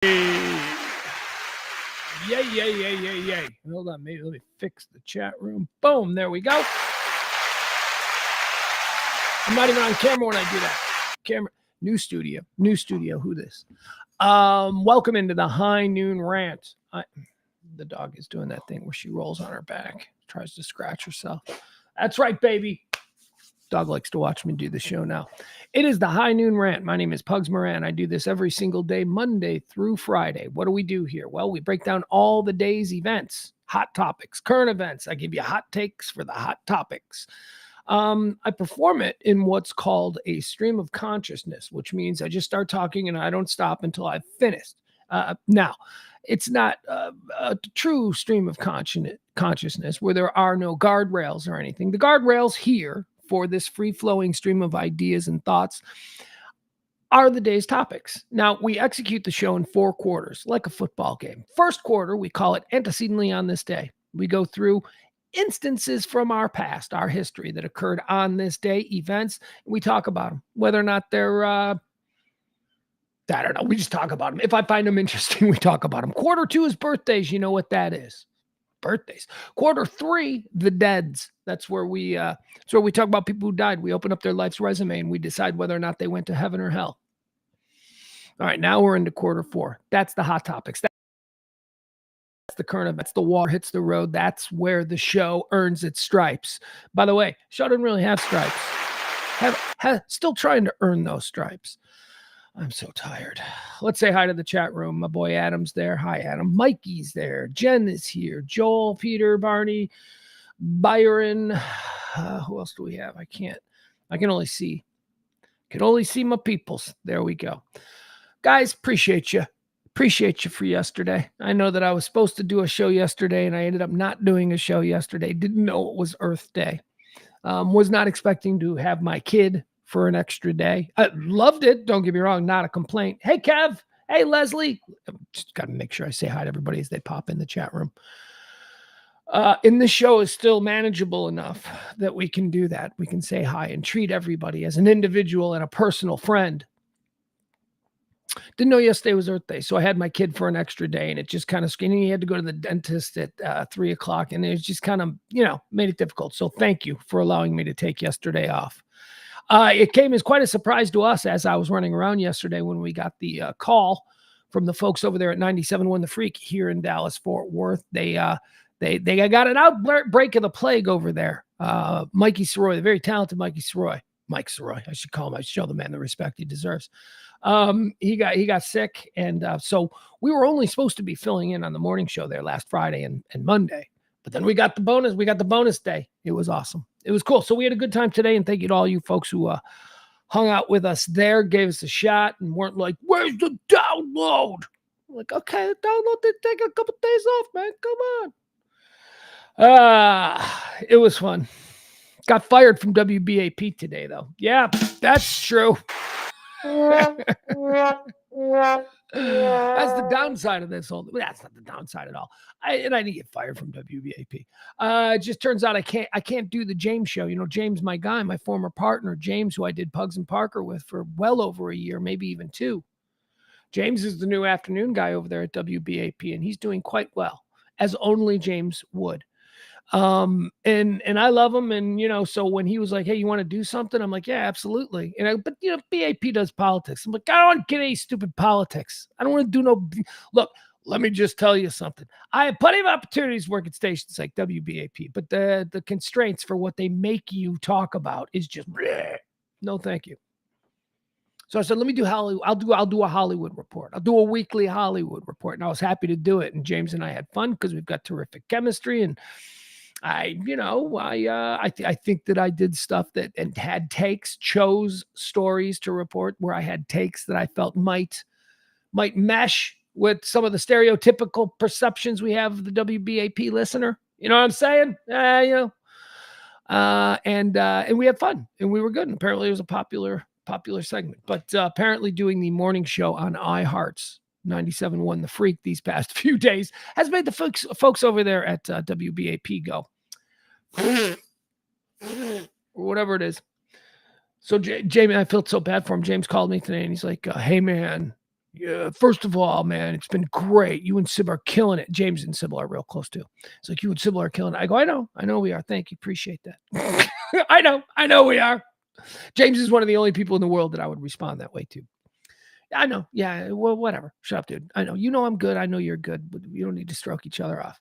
Yay. Hold on, maybe let me fix the chat room. Boom, there we go. I'm not even on camera when I do that. Camera, new studio, who this? Welcome into the High Noon Rant. The dog is doing that thing where she rolls on her back, tries to scratch herself. That's right, baby. Dog likes to watch me do the show now. It is the High Noon Rant. My name is Pugs Moran. I do this every single day, Monday through Friday. What do we do here? Well, we break down all the day's events, hot topics, current events. I give you hot takes for the hot topics. I perform it in what's called a stream of consciousness, which means I just start talking and I don't stop until I've finished. Now, it's not a true stream of consciousness where there are no guardrails or anything. The guardrails here for this free-flowing stream of ideas and thoughts are the day's topics. Now, we execute the show in 4 quarters, like a football game. First quarter, we call it Antecedently on This Day. We go through instances from our past, our history that occurred on this day, events, and we talk about them, whether or not they're, I don't know, we just talk about them. If I find them interesting, we talk about them. Quarter 2 is birthdays. You know what that is. Birthdays. Quarter 3, the deads. That's where we talk about people who died. We open up their life's resume and we decide whether or not they went to heaven or hell. All right, now we're into quarter 4. That's the hot topics. That's the current events. The water hits the road. That's where the show earns its stripes. By the way, show didn't really have stripes. Still trying to earn those stripes. I'm so tired. Let's say hi to the chat room. My boy Adam's there. Hi, Adam. Mikey's there. Jen is here. Joel, Peter, Barney, Byron. Who else do we have? I can only see my peoples. There we go. Guys, appreciate you. Appreciate you for yesterday. I know that I was supposed to do a show yesterday and I ended up not doing a show yesterday. Didn't know it was Earth Day. Was not expecting to have my kid for an extra day. I loved it. Don't get me wrong. Not a complaint. Hey, Kev. Hey, Leslie. Just got to make sure I say hi to everybody as they pop in the chat room. And this show is still manageable enough that we can do that. We can say hi and treat everybody as an individual and a personal friend. Didn't know yesterday was Earth Day, so I had my kid for an extra day, and it just kind of skinny. He had to go to the dentist at 3 o'clock, and it was just kind of, made it difficult. So thank you for allowing me to take yesterday off. It came as quite a surprise to us as I was running around yesterday when we got the call from the folks over there at 97.1 The Freak here in Dallas, Fort Worth. They got an outbreak of the plague over there. Mikey Soroy, the very talented Mike Soroy, I should call him. I show the man the respect he deserves. He got sick, and so we were only supposed to be filling in on the morning show there last Friday and Monday. But then we got the bonus. We got the bonus day. It was awesome. It was cool. So we had a good time today, and thank you to all you folks who hung out with us there, gave us a shot, and weren't like, "Where's the download?" I'm like, okay, the download did take a couple days off, man. Come on. It was fun. Got fired from WBAP today, though. Yeah, that's true. That's the downside of this whole. That's not the downside at all. I didn't get fired from WBAP. It just turns out I can't do the James show. James, my guy, my former partner, James, who I did Pugs and Parker with for well over a year, maybe even 2. James is the new afternoon guy over there at WBAP, and he's doing quite well, as only James would. And I love him. And, so when he was like, "Hey, you want to do something?" I'm like, "Yeah, absolutely." But BAP does politics. I'm like, I don't want to get any stupid politics. I don't want to do no, look, let me just tell you something. I have plenty of opportunities to work at stations like WBAP, but the constraints for what they make you talk about is just, bleh. No, thank you. So I said, let me do Hollywood. I'll do a Hollywood report. I'll do a weekly Hollywood report. And I was happy to do it. And James and I had fun because we've got terrific chemistry. And I think that I did stuff that and had takes, chose stories to report where I had takes that I felt might mesh with some of the stereotypical perceptions we have of the WBAP listener. You know what I'm saying? And we had fun and we were good. And apparently it was a popular segment, but apparently doing the morning show on iHeart's 97.1 The Freak these past few days has made the folks over there at WBAP go, or whatever it is. So Jamie, I felt so bad for him. James called me today and he's like, "Hey man, Yeah, first of all, man, it's been great. You and Sybil are killing it. James and Sybil are real close too. It's like you and Sybil are killing it. I go, I know we are. Thank you. Appreciate that. I know we are. James is one of the only people in the world that I would respond that way to. I know. Yeah. Well, whatever. Shut up, dude. I know. You know I'm good. I know you're good, but we don't need to stroke each other off.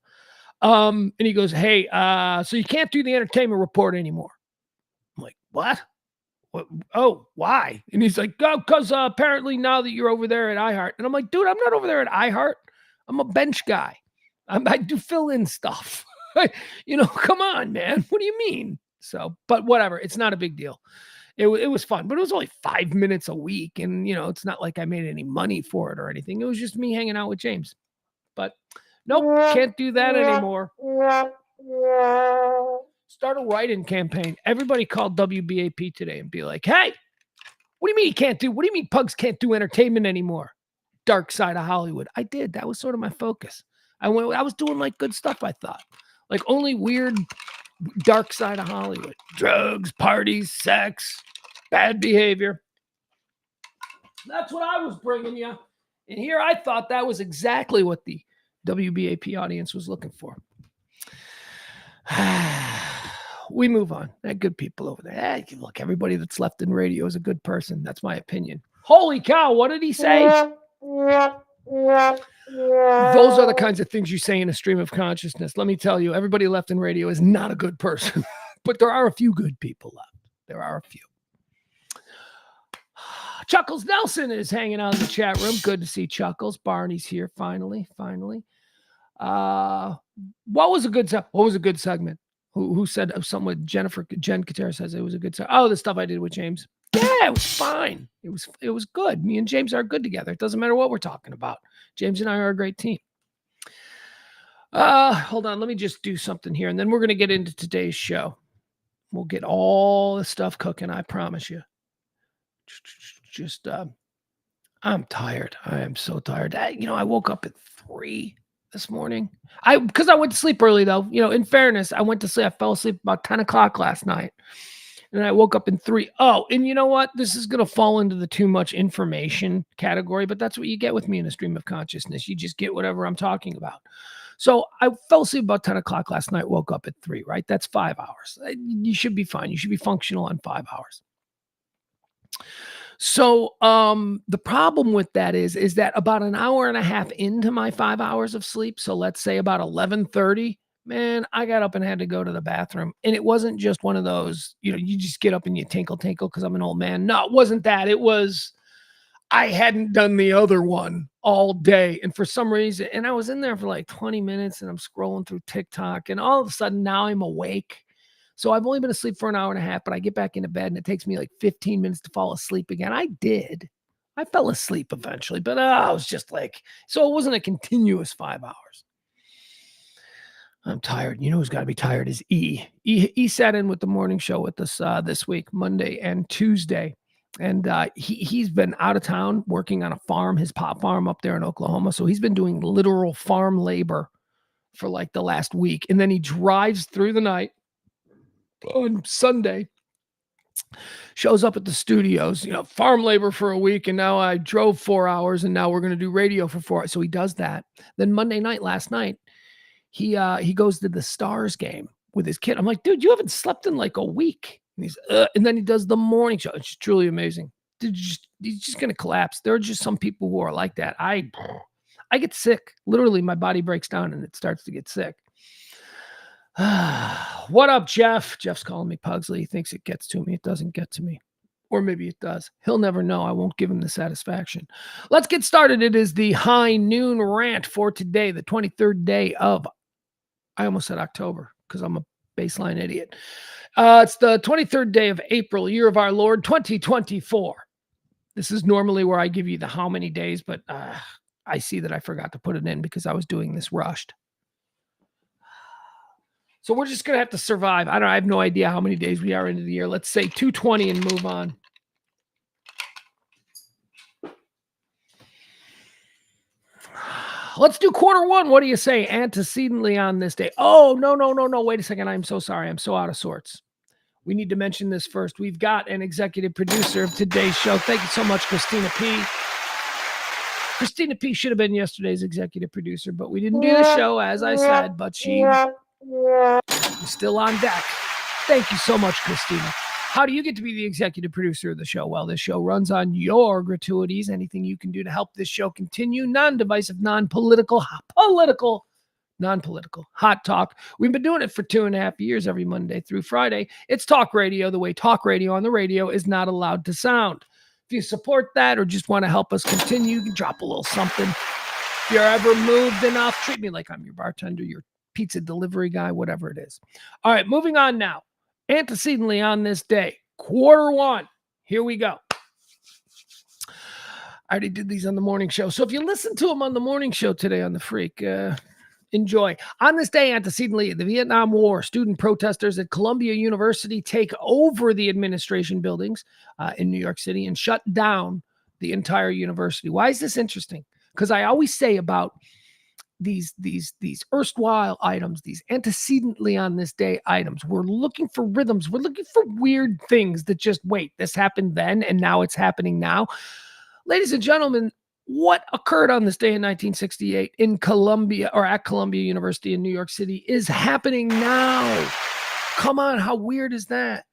And he goes, hey, so you can't do the entertainment report anymore. I'm like, what? Oh, why? And he's like, oh, because apparently now that you're over there at iHeart. And I'm like, dude, I'm not over there at iHeart. I'm a bench guy. I do fill-in stuff. Come on, man. What do you mean? So, but whatever. It's not a big deal. It was fun, but it was only 5 minutes a week. And, it's not like I made any money for it or anything. It was just me hanging out with James. But nope, can't do that anymore. Start a write-in campaign. Everybody call WBAP today and be like, hey, what do you mean you can't do? What do you mean Pugs can't do entertainment anymore? Dark side of Hollywood. I did. That was sort of my focus. I was doing like good stuff, I thought. Like only weird dark side of Hollywood. Drugs, parties, sex, bad behavior. That's what I was bringing you. And here I thought that was exactly what the WBAP audience was looking for. We move on. They're good people over there. Hey, look, everybody that's left in radio is a good person. That's my opinion. Holy cow, what did he say? Those are the kinds of things you say in a stream of consciousness. Let me tell you, everybody left in radio is not a good person. But there are a few good people left. There are a few. Chuckles Nelson is hanging out in the chat room. Good to see Chuckles. Barney's here finally. What was a good segment? Who said something with Jennifer? Jen Katera says it was a good segment. Oh, the stuff I did with James. Yeah, it was fine. It was good. Me and James are good together. It doesn't matter what we're talking about. James and I are a great team. Hold on. Let me just do something here, and then we're going to get into today's show. We'll get all the stuff cooking. I promise you. I'm tired. I am so tired. I woke up at 3 this morning. Because I went to sleep early, though. In fairness, I went to sleep. I fell asleep about 10 o'clock last night. And I woke up in 3. Oh, and you know what? This is going to fall into the too much information category, but that's what you get with me in a stream of consciousness. You just get whatever I'm talking about. So I fell asleep about 10 o'clock last night, woke up at 3, right? That's 5 hours. You should be fine. You should be functional on 5 hours. So the problem with that is that about an hour and a half into my 5 hours of sleep, so let's say about 11:30, man, I got up and had to go to the bathroom. And it wasn't just one of those, you just get up and you tinkle because I'm an old man. No, it wasn't that. It was I hadn't done the other one all day. And for some reason, and I was in there for like 20 minutes and I'm scrolling through TikTok and all of a sudden now I'm awake. So I've only been asleep for an hour and a half, but I get back into bed and it takes me like 15 minutes to fall asleep again. I did. I fell asleep eventually, but I was just like, so it wasn't a continuous 5 hours. I'm tired. You know who's got to be tired is E. E sat in with the morning show with us this week, Monday and Tuesday. And he's been out of town working on a farm, his pop farm up there in Oklahoma. So he's been doing literal farm labor for like the last week. And then he drives through the night on Sunday, shows up at the studios, farm labor for a week. And now I drove 4 hours and now we're going to do radio for 4 hours. So he does that. Then Monday night, last night, he goes to the Stars game with his kid. I'm like, dude, you haven't slept in like a week. And and then he does the morning show. It's truly amazing. He's just going to collapse. There are just some people who are like that. I get sick. Literally, my body breaks down and it starts to get sick. What up, Jeff? Jeff's calling me Pugsley. He thinks it gets to me. It doesn't get to me. Or maybe it does. He'll never know. I won't give him the satisfaction. Let's get started. It is the high noon rant for today, the 23rd day of, I almost said October because I'm a baseline idiot. It's the 23rd day of April, year of our Lord, 2024. This is normally where I give you the how many days, but I see that I forgot to put it in because I was doing this rushed. So we're just going to have to survive. I have no idea how many days we are into the year. Let's say 220 and move on. Let's do quarter one. What do you say? Antecedently on this day. Oh, no. Wait a second. I'm so sorry. I'm so out of sorts. We need to mention this first. We've got an executive producer of today's show. Thank you so much, Christina P. Christina P. should have been yesterday's executive producer, but we didn't do the show, as I said, but she's still on deck. Thank you so much, Christina. How do you get to be the executive producer of the show? Well, this show runs on your gratuities. Anything you can do to help this show continue, non-divisive, non-political, hot talk. We've been doing it for 2.5 years every Monday through Friday. It's talk radio the way talk radio on the radio is not allowed to sound. If you support that or just want to help us continue, you can drop a little something. If you're ever moved enough, treat me like I'm your bartender, your pizza delivery guy, whatever it is. All right, moving on now. Antecedently on this day, Q1. Here we go. I already did these on the morning show. So if you listen to them on the morning show today on The Freak, enjoy. On this day, antecedently, the Vietnam War, student protesters at Columbia University take over the administration buildings in New York City and shut down the entire university. Why is this interesting? Because I always say about these erstwhile items, these antecedently on this day items, we're looking for rhythms. We're looking for weird things that just, wait, this happened then and now it's happening now. Ladies and gentlemen, what occurred on this day in 1968 in Columbia or at Columbia University in New York City is happening now. Come on, how weird is that?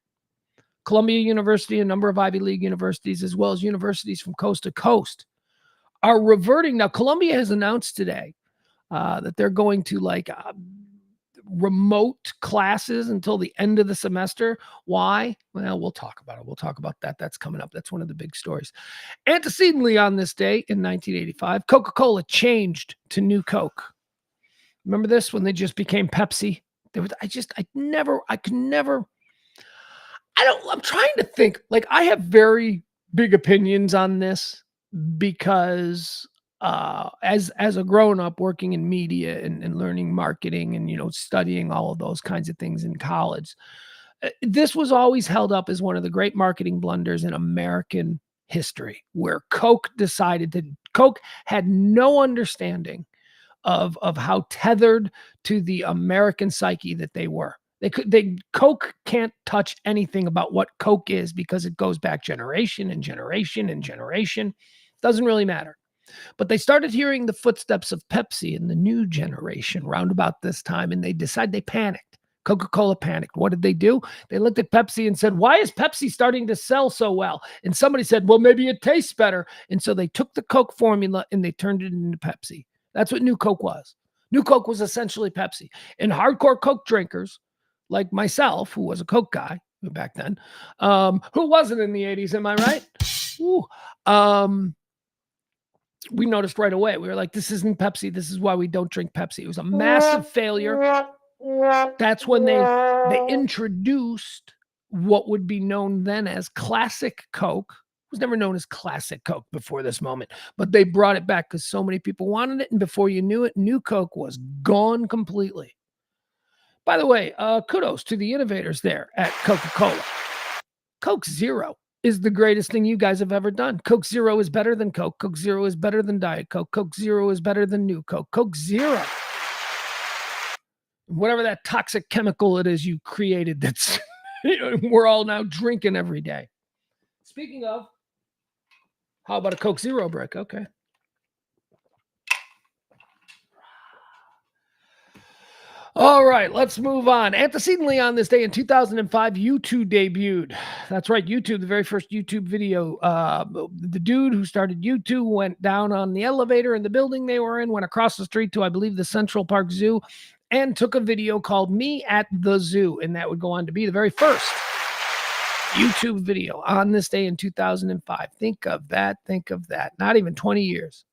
Columbia University, a number of Ivy League universities, as well as universities from coast to coast, are reverting. Now, Columbia has announced today that they're going to remote classes until the end of the semester. Why? Well, we'll talk about it. We'll talk about that. That's coming up. That's one of the big stories. Antecedently on this day in 1985, Coca-Cola changed to New Coke. Remember this when they just became Pepsi? I'm trying to think. Like, I have very big opinions on this because as a grown-up working in media and learning marketing and studying all of those kinds of things in college, this was always held up as one of the great marketing blunders in American history, where Coke had no understanding of how tethered to the American psyche that they were. Coke can't touch anything about what Coke is because it goes back generation and generation and generation. Doesn't really matter. But they started hearing the footsteps of Pepsi in the new generation round about this time, and they panicked. Coca-Cola panicked. What did they do? They looked at Pepsi and said, why is Pepsi starting to sell so well? And somebody said, well, maybe it tastes better. And so they took the Coke formula and they turned it into Pepsi. That's what New Coke was. New Coke was essentially Pepsi. And hardcore Coke drinkers like myself, who was a Coke guy back then, who wasn't in the 80s, am I right? Ooh. We noticed right away. We were like, this isn't Pepsi. This is why we don't drink Pepsi. It was a massive failure. That's when they introduced what would be known then as Classic Coke. It was never known as Classic Coke before this moment, but they brought it back because so many people wanted it. And before you knew it, New Coke was gone completely. By the way, kudos to the innovators there at Coca-Cola. Coke Zero is the greatest thing you guys have ever done. Coke Zero is better than Coke. Coke Zero is better than Diet Coke. Coke Zero is better than New Coke. Coke Zero. Whatever that toxic chemical it is you created that's we're all now drinking every day. Speaking of, how about a Coke Zero break? Okay. All right, let's move on. Antecedently on this day in 2005, YouTube debuted. That's right, YouTube, the very first YouTube video. The dude who started YouTube went down on the elevator in the building they were in, went across the street to, I believe, the Central Park Zoo, and took a video called Me at the Zoo. And that would go on to be the very first YouTube video on this day in 2005. Think of that. Think of that. Not even 20 years.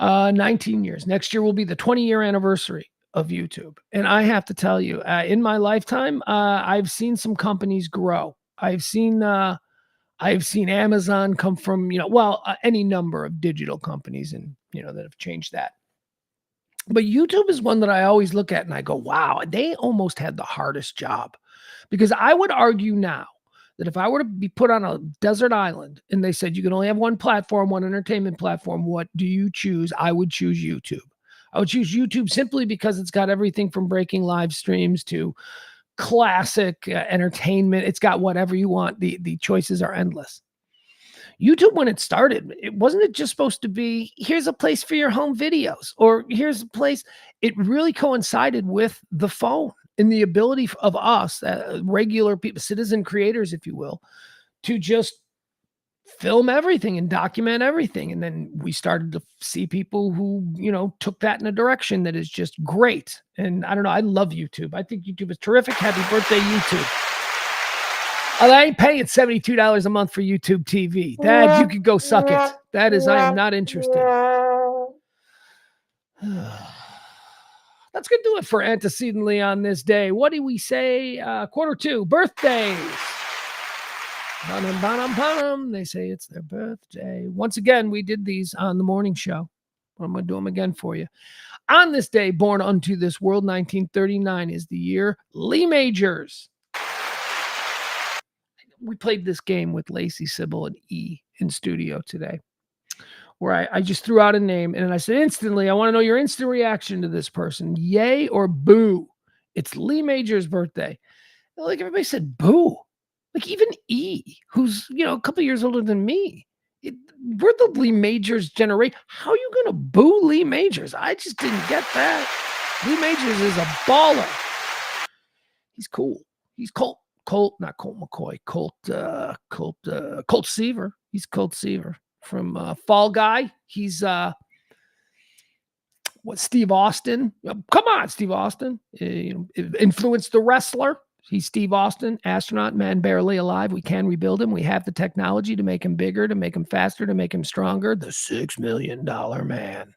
19 years. Next year will be the 20-year anniversary of YouTube. And I have to tell you, in my lifetime, I've seen some companies grow. I've seen Amazon come from, any number of digital companies and, that have changed that. But YouTube is one that I always look at and I go, wow, they almost had the hardest job. Because I would argue now that if I were to be put on a desert island and they said you can only have one platform, one entertainment platform, what do you choose? I would choose YouTube. I would choose YouTube simply because it's got everything from breaking live streams to classic entertainment. It's got whatever you want. The choices are endless. YouTube, when it started, it wasn't just supposed to be, here's a place for your home videos, or here's a place. It really coincided with the phone and the ability of us, regular people, citizen creators, if you will, to just film everything and document everything. And then we started to see people who, took that in a direction that is just great. And I don't know, I love YouTube. I think YouTube is terrific. Happy birthday, YouTube. I ain't paying $72 a month for YouTube TV. Dad, you could go suck it. That is, I am not interested. That's going to do it for Antecedently on this day. What do we say? Quarter two, birthdays. They say it's their birthday. Once again, we did these on the morning show. I'm going to do them again for you. On this day, born unto this world, 1939 is the year. Lee Majors. We played this game with Lacey, Sybil, and E in studio today, where I just threw out a name and I said, instantly, I want to know your instant reaction to this person. Yay or boo? It's Lee Majors' birthday. Like, everybody said boo. Like, even E, who's, a couple years older than me. We're the Lee Majors generation. How are you going to boo Lee Majors? I just didn't get that. Lee Majors is a baller. He's cool. He's Colt, not Colt McCoy, Colt Seaver. He's Colt Seaver from Fall Guy. He's Steve Austin. Come on, Steve Austin. Influenced the wrestler. He's Steve Austin, astronaut, man barely alive. We can rebuild him. We have the technology to make him bigger, to make him faster, to make him stronger. The $6 million man.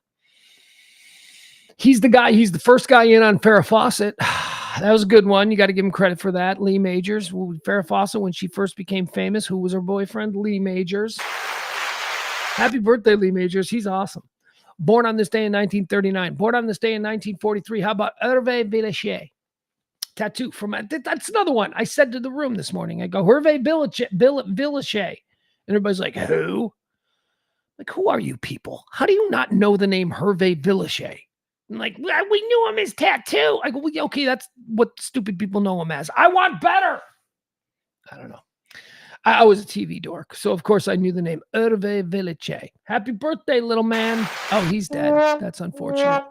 He's the guy. He's the first guy in on Farrah Fawcett. That was a good one. You got to give him credit for that. Lee Majors. Farrah Fawcett, when she first became famous, who was her boyfriend? Lee Majors. Happy birthday, Lee Majors. He's awesome. Born on this day in 1939. Born on this day in 1943. How about Hervé Villachet? Tattoo from, that's another one. I said to the room this morning, I go, Hervé Villachet. And everybody's like, who? Like, who are you people? How do you not know the name Hervé Villachet? I'm like, well, we knew him as Tattoo. I go, well, okay, that's what stupid people know him as. I want better. I don't know. I was a TV dork, so of course I knew the name Hervé Villachet. Happy birthday, little man. Oh, he's dead. That's unfortunate.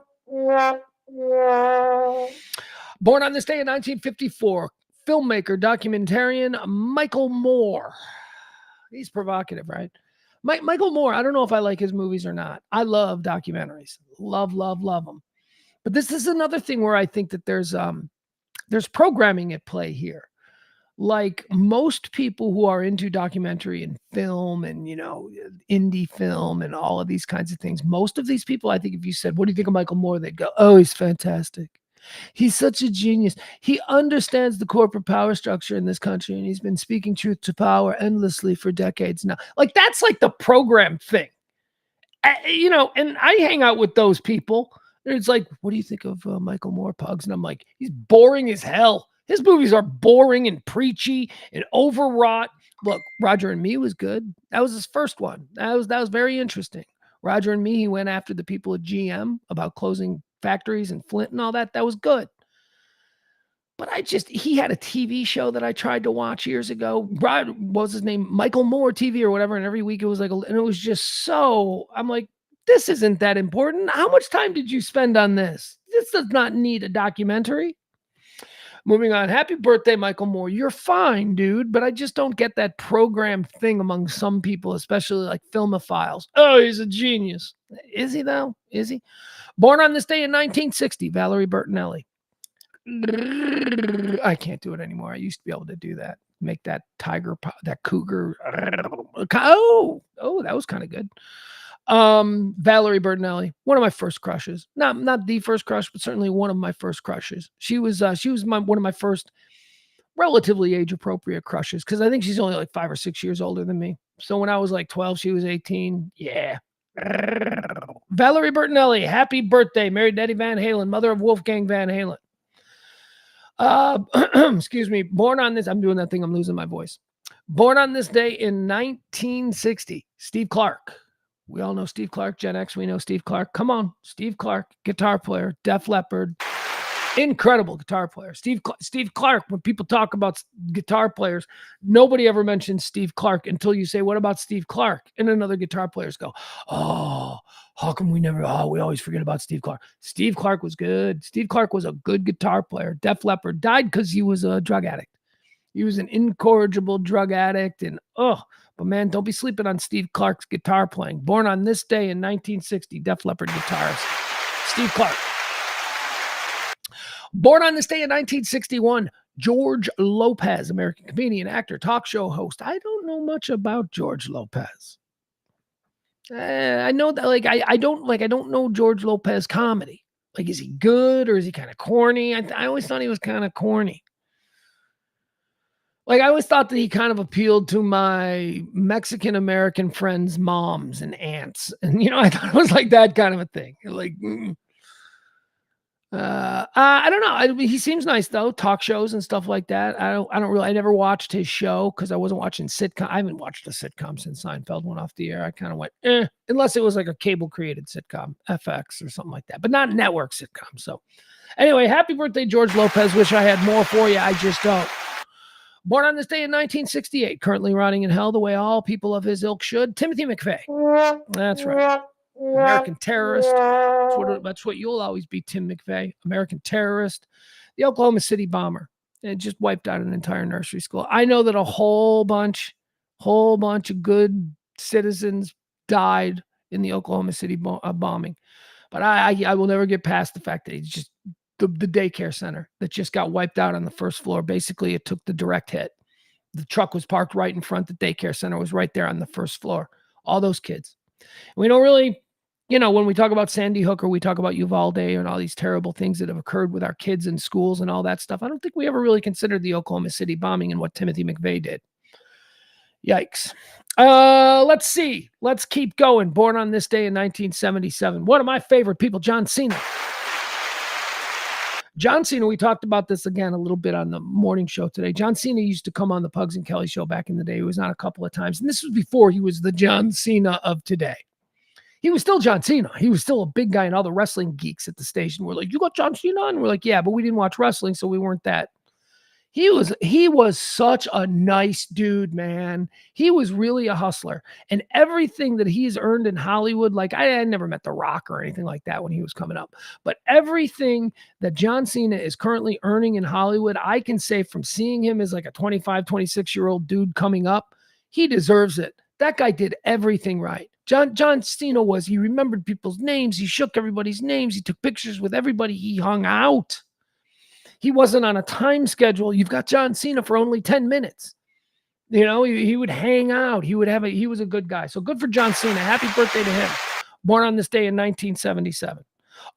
Born on this day in 1954, filmmaker, documentarian Michael Moore. He's provocative, right? Michael Moore, I don't know if I like his movies or not. I love documentaries. Love them. But this is another thing where I think that there's programming at play here. Like most people who are into documentary and film and, indie film and all of these kinds of things, most of these people, I think if you said, what do you think of Michael Moore? They'd go, oh, he's fantastic. He's such a genius. He understands the corporate power structure in this country, and he's been speaking truth to power endlessly for decades now. Like, that's like the program thing. And I hang out with those people. And it's like, what do you think of Michael Moore, Pugs? And I'm like, he's boring as hell. His movies are boring and preachy and overwrought. Look, Roger and Me was good. That was his first one. That was very interesting. Roger and Me, he went after the people at GM about closing factories in Flint and all that. That was good. But he had a TV show that I tried to watch years ago. What was his name? Michael Moore TV or whatever. And every week it was like, and it was just so, I'm like, this isn't that important. How much time did you spend on this? This does not need a documentary. Moving on. Happy birthday, Michael Moore. You're fine, dude. But I just don't get that program thing among some people, especially like filmophiles. Oh, he's a genius. Is he though? Is he? Born on this day in 1960, Valerie Bertinelli. I can't do it anymore. I used to be able to do that. Make that tiger, that cougar. Oh, that was kind of good. Valerie Bertinelli, one of my first crushes. Not the first crush, but certainly one of my first crushes. She was one of my first relatively age-appropriate crushes, because I think she's only like 5 or 6 years older than me. So when I was like 12, she was 18. Yeah. Valerie Bertinelli, happy birthday. Married to Eddie Van Halen, mother of Wolfgang Van Halen. Excuse me. Born on this, I'm doing that thing, I'm losing my voice. Born on this day in 1960, Steve Clark. We all know Steve Clark, Gen X, we know Steve Clark. Come on, Steve Clark, guitar player, Def Leppard, Incredible guitar player. Steve Clark, when people talk about guitar players, nobody ever mentions Steve Clark until you say, what about Steve Clark? And then other guitar players go, oh, how come we always forget about Steve Clark? Steve Clark was good. Steve Clark was a good guitar player. Def Leppard died because he was a drug addict. He was an incorrigible drug addict. And, but man, don't be sleeping on Steve Clark's guitar playing. Born on this day in 1960, Def Leppard guitarist, Steve Clark. Born on this day in 1961, George Lopez, American comedian, actor, talk show host. I don't know much about George Lopez. I know that, I don't know George Lopez comedy. Like, is he good or is he kind of corny? I always thought he was kind of corny. Like, I always thought that he kind of appealed to my Mexican-American friends' moms and aunts. And, I thought it was like that kind of a thing. Like, I don't know. He seems nice though. Talk shows and stuff like that. I never watched his show because I wasn't watching sitcom. I haven't watched a sitcom since Seinfeld went off the air. I kind of went, unless it was like a cable created sitcom, FX or something like that, but not network sitcom. So anyway, happy birthday, George Lopez. Wish I had more for you. I just don't. Born on this day in 1968, currently rotting in hell the way all people of his ilk should. Timothy McVeigh. That's right. American terrorist. That's what you'll always be, Tim McVeigh. American terrorist. The Oklahoma City bomber. It just wiped out an entire nursery school. I know that a whole bunch of good citizens died in the Oklahoma City bombing. But I will never get past the fact that it's just the daycare center that just got wiped out on the first floor. Basically, it took the direct hit. The truck was parked right in front. The daycare center was right there on the first floor. All those kids. We don't really, when we talk about Sandy Hook or we talk about Uvalde and all these terrible things that have occurred with our kids in schools and all that stuff, I don't think we ever really considered the Oklahoma City bombing and what Timothy McVeigh did. Yikes. Let's see. Let's keep going. Born on this day in 1977. One of my favorite people, John Cena. John Cena, we talked about this again a little bit on the morning show today. John Cena used to come on the Pugs and Kelly show back in the day. He was on a couple of times. And this was before he was the John Cena of today. He was still John Cena. He was still a big guy, and all the wrestling geeks at the station were like, you got John Cena? And we're like, yeah, but we didn't watch wrestling, so we weren't that. He was such a nice dude, man. He was really a hustler. And everything that he's earned in Hollywood, like I never met The Rock or anything like that when he was coming up. But everything that John Cena is currently earning in Hollywood, I can say from seeing him as like a 25, 26-year-old dude coming up, he deserves it. That guy did everything right. John Cena he remembered people's names. He shook everybody's names. He took pictures with everybody. He hung out. He wasn't on a time schedule. You've got John Cena for only 10 minutes. He would hang out. He was a good guy. So good for John Cena. Happy birthday to him. Born on this day in 1977.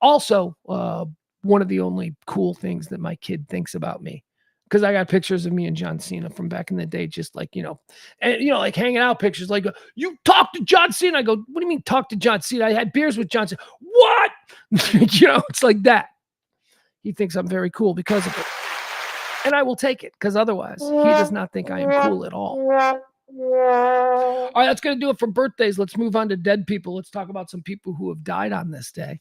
Also, one of the only cool things that my kid thinks about me, because I got pictures of me and John Cena from back in the day, just like, like hanging out pictures, like, you talk to John Cena. I go, what do you mean talk to John Cena? I had beers with John Cena. What? It's like that. He thinks I'm very cool because of it. And I will take it, because otherwise he does not think I am cool at all. All right, that's going to do it for birthdays. Let's move on to dead people. Let's talk about some people who have died on this day.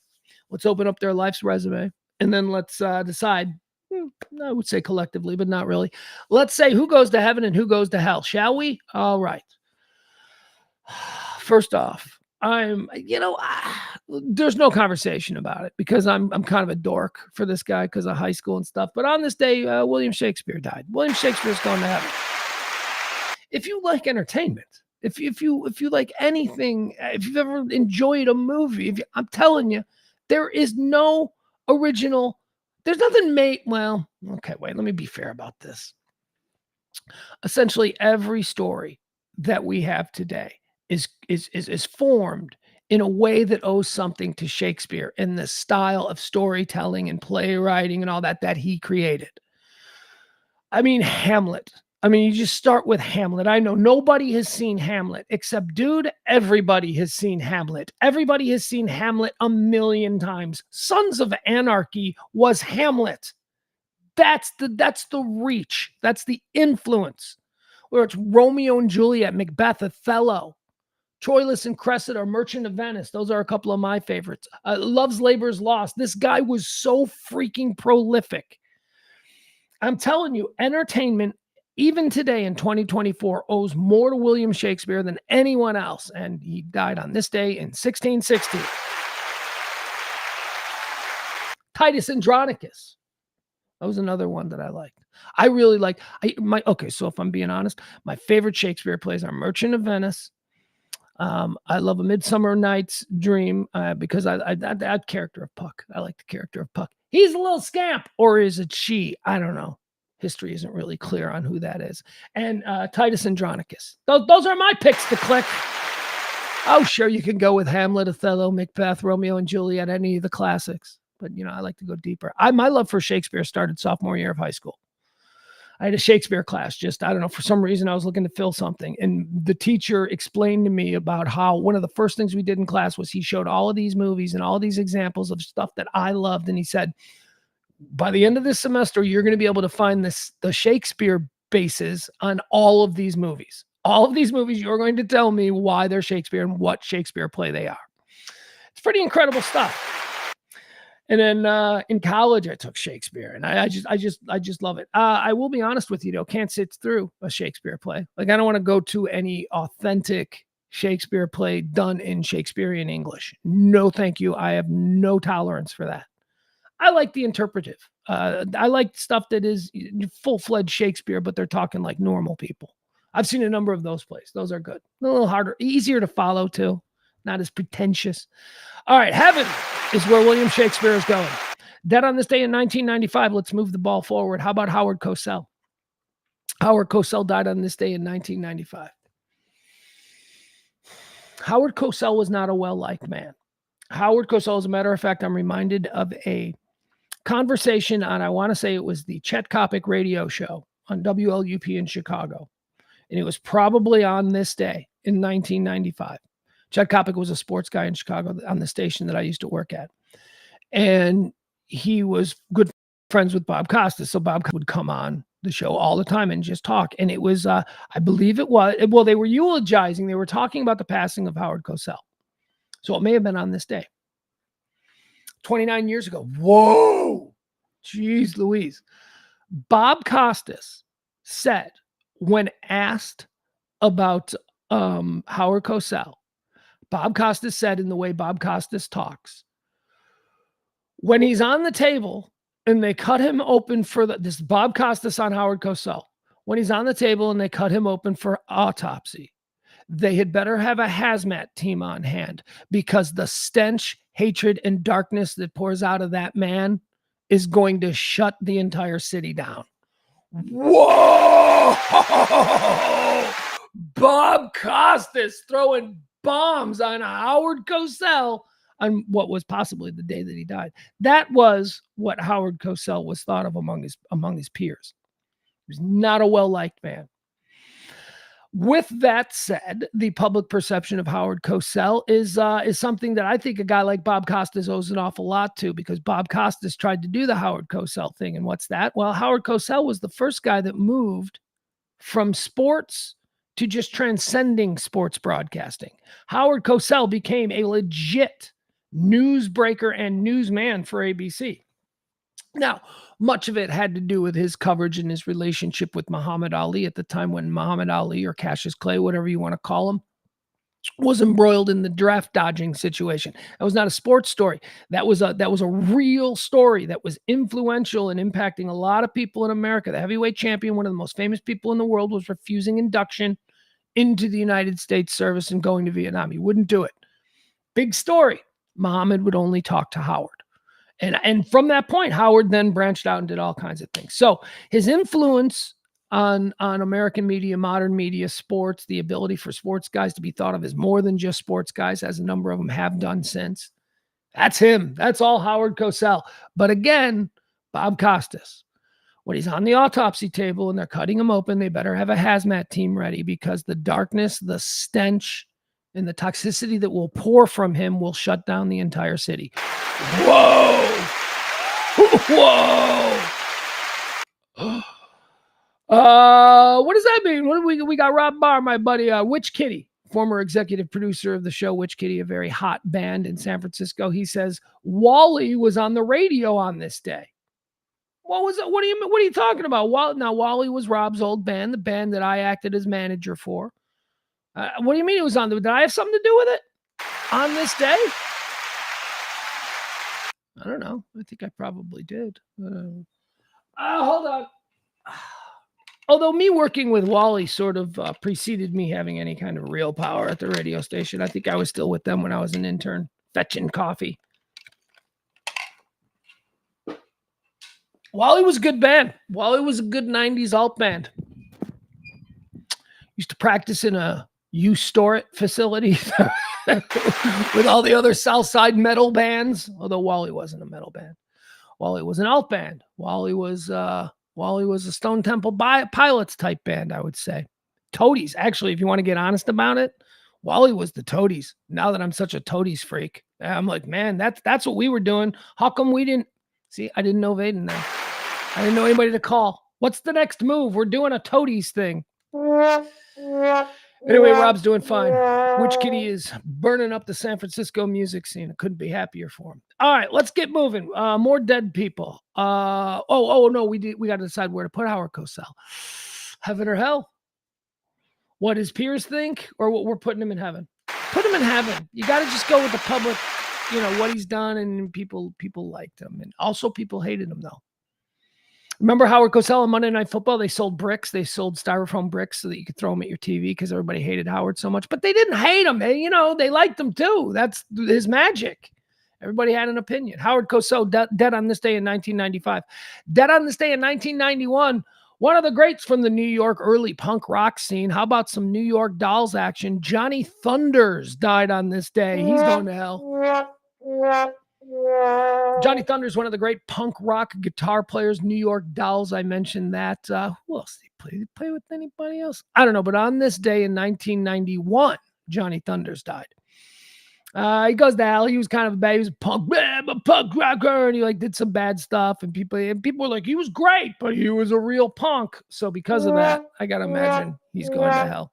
Let's open up their life's resume, and then let's decide, I would say collectively, but not really. Let's say who goes to heaven and who goes to hell, shall we? All right. First off, there's no conversation about it, because I'm kind of a dork for this guy because of high school and stuff. But on this day, William Shakespeare died. William Shakespeare's going to heaven. If you like entertainment, if you like anything, if you've ever enjoyed a movie, I'm telling you, there is no original. There's nothing made. Well, okay, wait. Let me be fair about this. Essentially, every story that we have today is formed in a way that owes something to Shakespeare in the style of storytelling and playwriting and all that he created. I mean, Hamlet. I mean, you just start with Hamlet. I know nobody has seen Hamlet except, dude, everybody has seen Hamlet. Everybody has seen Hamlet a million times. Sons of Anarchy was Hamlet. That's the reach. That's the influence. Where it's Romeo and Juliet, Macbeth, Othello. Troilus and Cressida, Merchant of Venice. Those are a couple of my favorites. Love's Labor's Lost. This guy was so freaking prolific. I'm telling you, entertainment, even today in 2024, owes more to William Shakespeare than anyone else. And he died on this day in 1616. Titus Andronicus. That was another one that I liked. I really like so if I'm being honest, my favorite Shakespeare plays are Merchant of Venice. I love A Midsummer Night's Dream because that character of Puck. I like the character of Puck. He's a little scamp, or is it she? I don't know. History isn't really clear on who that is. And Titus Andronicus. Those are my picks to click. Oh, sure, you can go with Hamlet, Othello, Macbeth, Romeo and Juliet, any of the classics. But, I like to go deeper. My love for Shakespeare started sophomore year of high school. I had a Shakespeare class. I don't know, for some reason I was looking to fill something. And the teacher explained to me about how one of the first things we did in class was he showed all of these movies and all these examples of stuff that I loved. And he said, by the end of this semester, you're going to be able to find the Shakespeare bases on all of these movies. All of these movies, you're going to tell me why they're Shakespeare and what Shakespeare play they are. It's pretty incredible stuff. And then in college, I took Shakespeare, and I just love it. I will be honest with you, though, can't sit through a Shakespeare play. Like, I don't want to go to any authentic Shakespeare play done in Shakespearean English. No, thank you. I have no tolerance for that. I like the interpretive. I like stuff that is full-fledged Shakespeare, but they're talking like normal people. I've seen a number of those plays. Those are good. A little harder, easier to follow, too. Not as pretentious. All right, heaven is where William Shakespeare is going. Dead on this day in 1995. Let's move the ball forward. How about Howard Cosell? Howard Cosell died on this day in 1995. Howard Cosell was not a well-liked man. Howard Cosell, as a matter of fact, I'm reminded of a conversation on, I want to say it was the Chet Kopic radio show on WLUP in Chicago. And it was probably on this day in 1995. Chet Kopic was a sports guy in Chicago on the station that I used to work at. And he was good friends with Bob Costas. So Bob would come on the show all the time and just talk. And it was, I believe it was, well, they were eulogizing. They were talking about the passing of Howard Cosell. So it may have been on this day. 29 years ago. Whoa. Jeez Louise. Bob Costas said, when asked about Howard Cosell, Bob Costas said, in the way Bob Costas talks, when he's on the table and they cut him open for this Bob Costas on Howard Cosell, when he's on the table and they cut him open for autopsy, they had better have a hazmat team on hand, because the stench, hatred, and darkness that pours out of that man is going to shut the entire city down. Whoa! Bob Costas throwing bombs on Howard Cosell on what was possibly the day that he died. That was what Howard Cosell was thought of among his peers. He was not a well-liked man. With that said, the public perception of Howard Cosell is something that I think a guy like Bob Costas owes an awful lot to, because Bob Costas tried to do the Howard Cosell thing. And what's that? Well, Howard Cosell was the first guy that moved from sports to just transcending sports broadcasting. Howard Cosell became a legit newsbreaker and newsman for ABC. Now, much of it had to do with his coverage and his relationship with Muhammad Ali at the time when Muhammad Ali, or Cassius Clay, whatever you want to call him, was embroiled in the draft dodging situation. That was not a sports story. That was a real story that was influential and impacting a lot of people in America. The heavyweight champion, one of the most famous people in the world, was refusing induction into the United States service and going to Vietnam. He wouldn't do it. Big story. Muhammad would only talk to Howard. And from that point, Howard then branched out and did all kinds of things. So his influence on American media, modern media, sports, the ability for sports guys to be thought of as more than just sports guys, as a number of them have done since. That's him. That's all Howard Cosell. But again, Bob Costas, when he's on the autopsy table and they're cutting him open, they better have a hazmat team ready, because the darkness, the stench, and the toxicity that will pour from him will shut down the entire city. Whoa! Whoa! What does that mean? What do we got? Rob Barr, my buddy, Witch Kitty former executive producer of the show Witch Kitty, a very hot band in San Francisco. He says Wally was on the radio on this day. What was it? What are you talking about? Wally was Rob's old band, the band that I acted as manager for. What do you mean it was on? Did I have something to do with it on this day? I don't know. I think I probably did. Hold on. Although me working with Wally sort of preceded me having any kind of real power at the radio station. I think I was still with them when I was an intern, fetching coffee. Wally was a good band. Wally was a good 90s alt band. Used to practice in a U Store It facility with all the other Southside metal bands. Although Wally wasn't a metal band. Wally was an alt band. Wally was a Stone Temple Pilots type band, I would say. Toadies. Actually, if you want to get honest about it, Wally was the Toadies. Now that I'm such a Toadies freak, I'm like, man, that's what we were doing. How come we didn't? See, I didn't know Vaden then. I didn't know anybody to call. What's the next move? We're doing a Toadies thing. Anyway, Rob's doing fine. Witch Kitty is burning up the San Francisco music scene. I couldn't be happier for him. All right, let's get moving. More dead people. No, we got to decide where to put Howard Cosell. Heaven or hell? What his peers think, or what we're putting him in heaven? Put him in heaven. You got to just go with the public. You know what he's done, and people liked him, and also people hated him though. Remember Howard Cosell on Monday Night Football? They sold bricks. They sold styrofoam bricks so that you could throw them at your TV because everybody hated Howard so much. But they didn't hate him. They liked him too. That's his magic. Everybody had an opinion. Howard Cosell, dead on this day in 1995. Dead on this day in 1991. One of the greats from the New York early punk rock scene. How about some New York Dolls action? Johnny Thunders died on this day. He's going to hell. Johnny Thunder is one of the great punk rock guitar players. New York Dolls, I mentioned that. Who else did he play? Did he play with anybody else? I don't know, but on this day in 1991, Johnny Thunders died. He goes to hell. He was kind of he was a punk rocker, and he did some bad stuff. And people were like, he was great, but he was a real punk. So because of that, I gotta imagine he's going to hell.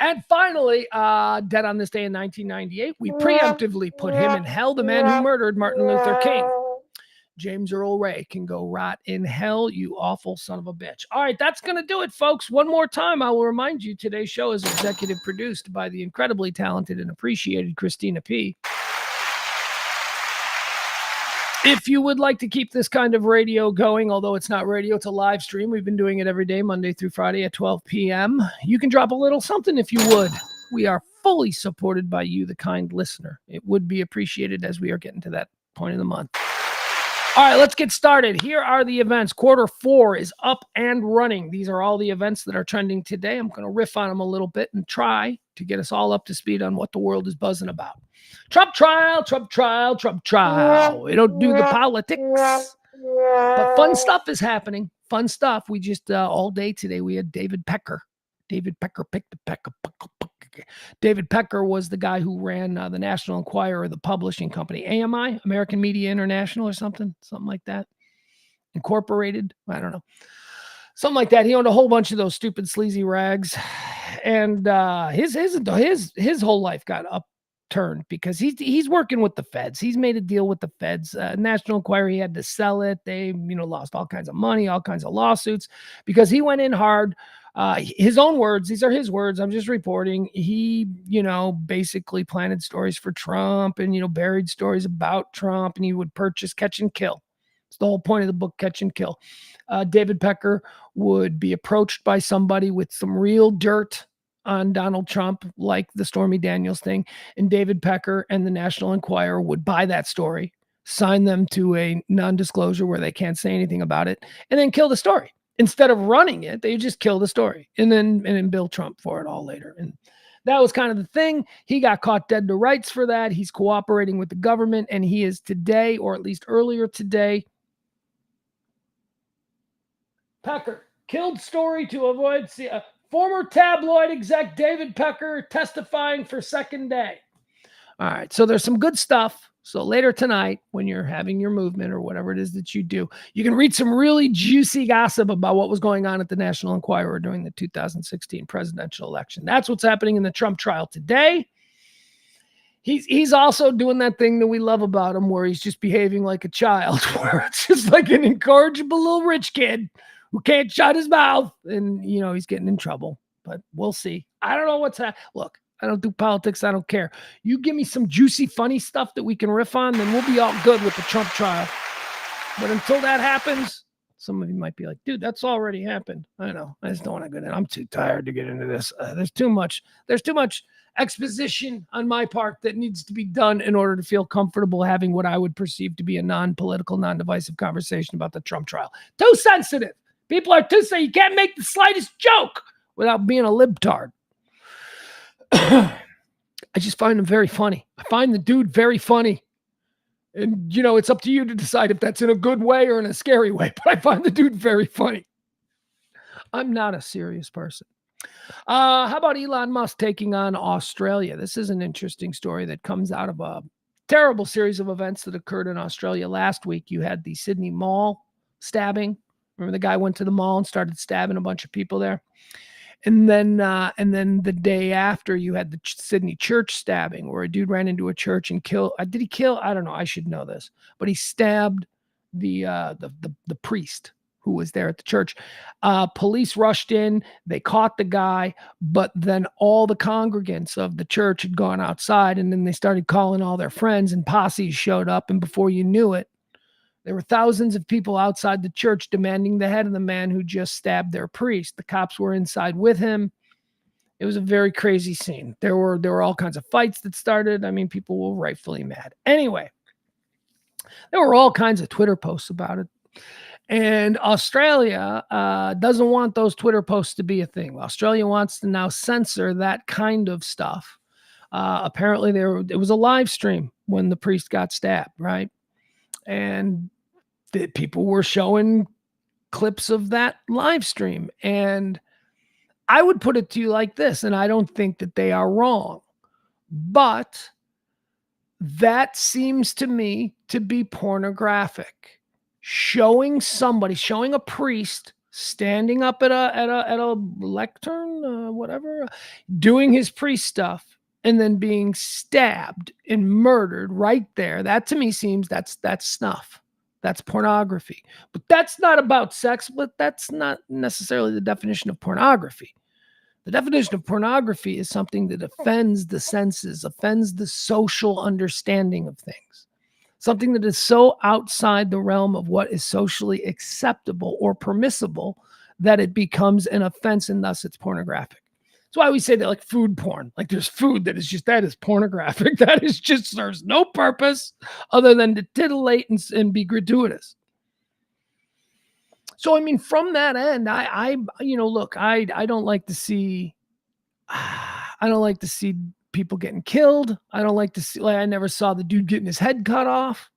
And finally, dead on this day in 1998, we preemptively put him in hell, the man who murdered Martin Luther King. James Earl Ray can go rot in hell, you awful son of a bitch. All right, that's going to do it, folks. One more time, I will remind you, today's show is executive produced by the incredibly talented and appreciated Christina P. If you would like to keep this kind of radio going, although it's not radio, it's a live stream. We've been doing it every day, Monday through Friday at 12 p.m. You can drop a little something if you would. We are fully supported by you, the kind listener. It would be appreciated as we are getting to that point of the month. All right, let's get started. Here are the events. Quarter 4 is up and running. These are all the events that are trending today. I'm going to riff on them a little bit and try to get us all up to speed on what the world is buzzing about. Trump trial, Trump trial, Trump trial. We don't do the politics, but fun stuff is happening. Fun stuff. We just, all day today, we had David Pecker. David Pecker picked the pecker. David Pecker was the guy who ran the National Enquirer, the publishing company, AMI, American Media International or something like that. Incorporated. I don't know. Something like that. He owned a whole bunch of those stupid sleazy rags. And his whole life got upturned because he's working with the feds. He's made a deal with the feds. National Enquirer, he had to sell it. They, lost all kinds of money, all kinds of lawsuits because he went in hard. His own words, these are his words. I'm just reporting. He, basically planted stories for Trump and, buried stories about Trump, and he would purchase Catch and Kill. It's the whole point of the book, Catch and Kill. David Pecker would be approached by somebody with some real dirt on Donald Trump, like the Stormy Daniels thing. And David Pecker and the National Enquirer would buy that story, sign them to a non-disclosure where they can't say anything about it, and then kill the story. Instead of running it, they just kill the story and then bill Trump for it all later. And that was kind of the thing. He got caught dead to rights for that. He's cooperating with the government, and he is today, or at least earlier today, Pecker, killed story to avoid former tabloid exec David Pecker testifying for second day. All right, so there's some good stuff. So later tonight, when you're having your movement or whatever it is that you do, you can read some really juicy gossip about what was going on at the National Enquirer during the 2016 presidential election. That's what's happening in the Trump trial today. He's also doing that thing that we love about him, where he's just behaving like a child, where it's just like an incorrigible little rich kid who can't shut his mouth, and he's getting in trouble. But we'll see. I don't know what's happening. Look, I don't do politics. I don't care. You give me some juicy, funny stuff that we can riff on, then we'll be all good with the Trump trial. But until that happens, some of you might be like, dude, that's already happened. I know. I just don't want to get in. I'm too tired to get into this. There's too much exposition on my part that needs to be done in order to feel comfortable having what I would perceive to be a non-political, non-divisive conversation about the Trump trial. Too sensitive. People are too sensitive. You can't make the slightest joke without being a libtard. I just find him very funny. I find the dude very funny. And, it's up to you to decide if that's in a good way or in a scary way. But I find the dude very funny. I'm not a serious person. How about Elon Musk taking on Australia? This is an interesting story that comes out of a terrible series of events that occurred in Australia last week. You had the Sydney Mall stabbing. Remember the guy went to the mall and started stabbing a bunch of people there? And then the day after, you had the Sydney church stabbing, where a dude ran into a church and killed. Did he kill? I don't know. I should know this, but he stabbed the priest who was there at the church. Police rushed in. They caught the guy, but then all the congregants of the church had gone outside, and then they started calling all their friends, and posses showed up. And before you knew it, there were thousands of people outside the church demanding the head of the man who just stabbed their priest. The cops were inside with him. It was a very crazy scene. There were all kinds of fights that started. I mean, people were rightfully mad. Anyway, there were all kinds of Twitter posts about it. And Australia doesn't want those Twitter posts to be a thing. Australia wants to now censor that kind of stuff. Apparently, it was a live stream when the priest got stabbed, right? And people were showing clips of that live stream. And I would put it to you like this, and I don't think that they are wrong, but that seems to me to be pornographic. Showing a priest standing up at a lectern, whatever, doing his priest stuff, and then being stabbed and murdered right there. That to me seems that's snuff. That's pornography. But that's not about sex, but that's not necessarily the definition of pornography. The definition of pornography is something that offends the senses, offends the social understanding of things. Something that is so outside the realm of what is socially acceptable or permissible that it becomes an offense, and thus it's pornographic. That's why we say that, like food porn. Like there's food that is pornographic. That is just serves no purpose other than to titillate and be gratuitous. So I mean, from that end, I don't like to see people getting killed. I don't like to see, I never saw the dude getting his head cut off.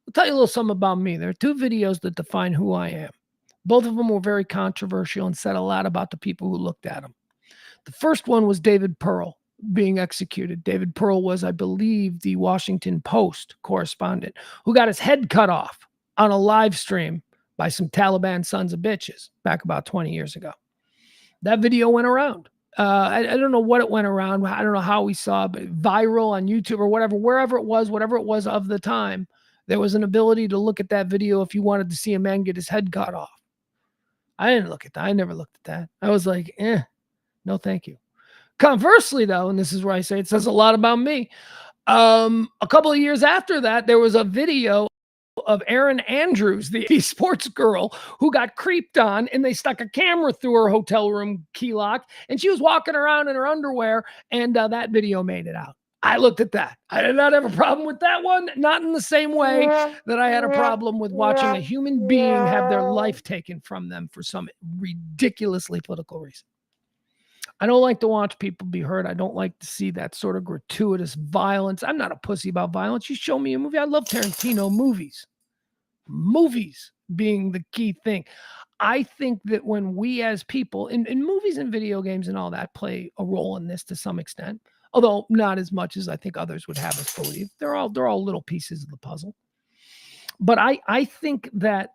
I'll tell you a little something about me. There are two videos that define who I am. Both of them were very controversial and said a lot about the people who looked at them. The first one was David Pearl being executed. David Pearl was, I believe, the Washington Post correspondent who got his head cut off on a live stream by some Taliban sons of bitches back about 20 years ago. That video went around. I don't know what it went around. I don't know how we saw it, but viral on YouTube or whatever, whatever it was of the time, there was an ability to look at that video if you wanted to see a man get his head cut off. I didn't look at that. I never looked at that. I was like, no, thank you. Conversely, though, and this is where I say it says a lot about me. A couple of years after that, there was a video of Erin Andrews, the sports girl who got creeped on, and they stuck a camera through her hotel room key lock, and she was walking around in her underwear, and that video made it out. I looked at that. I did not have a problem with that one, not in the same way that I had a problem with watching a human being have their life taken from them for some ridiculously political reason. I don't like to watch people be hurt. I don't like to see that sort of gratuitous violence. I'm not a pussy about violence. You show me a movie. I love Tarantino movies. Movies being the key thing. I think that when we as people, in movies and video games and all that play a role in this to some extent, although not as much as I think others would have us believe. They're all little pieces of the puzzle. But I think that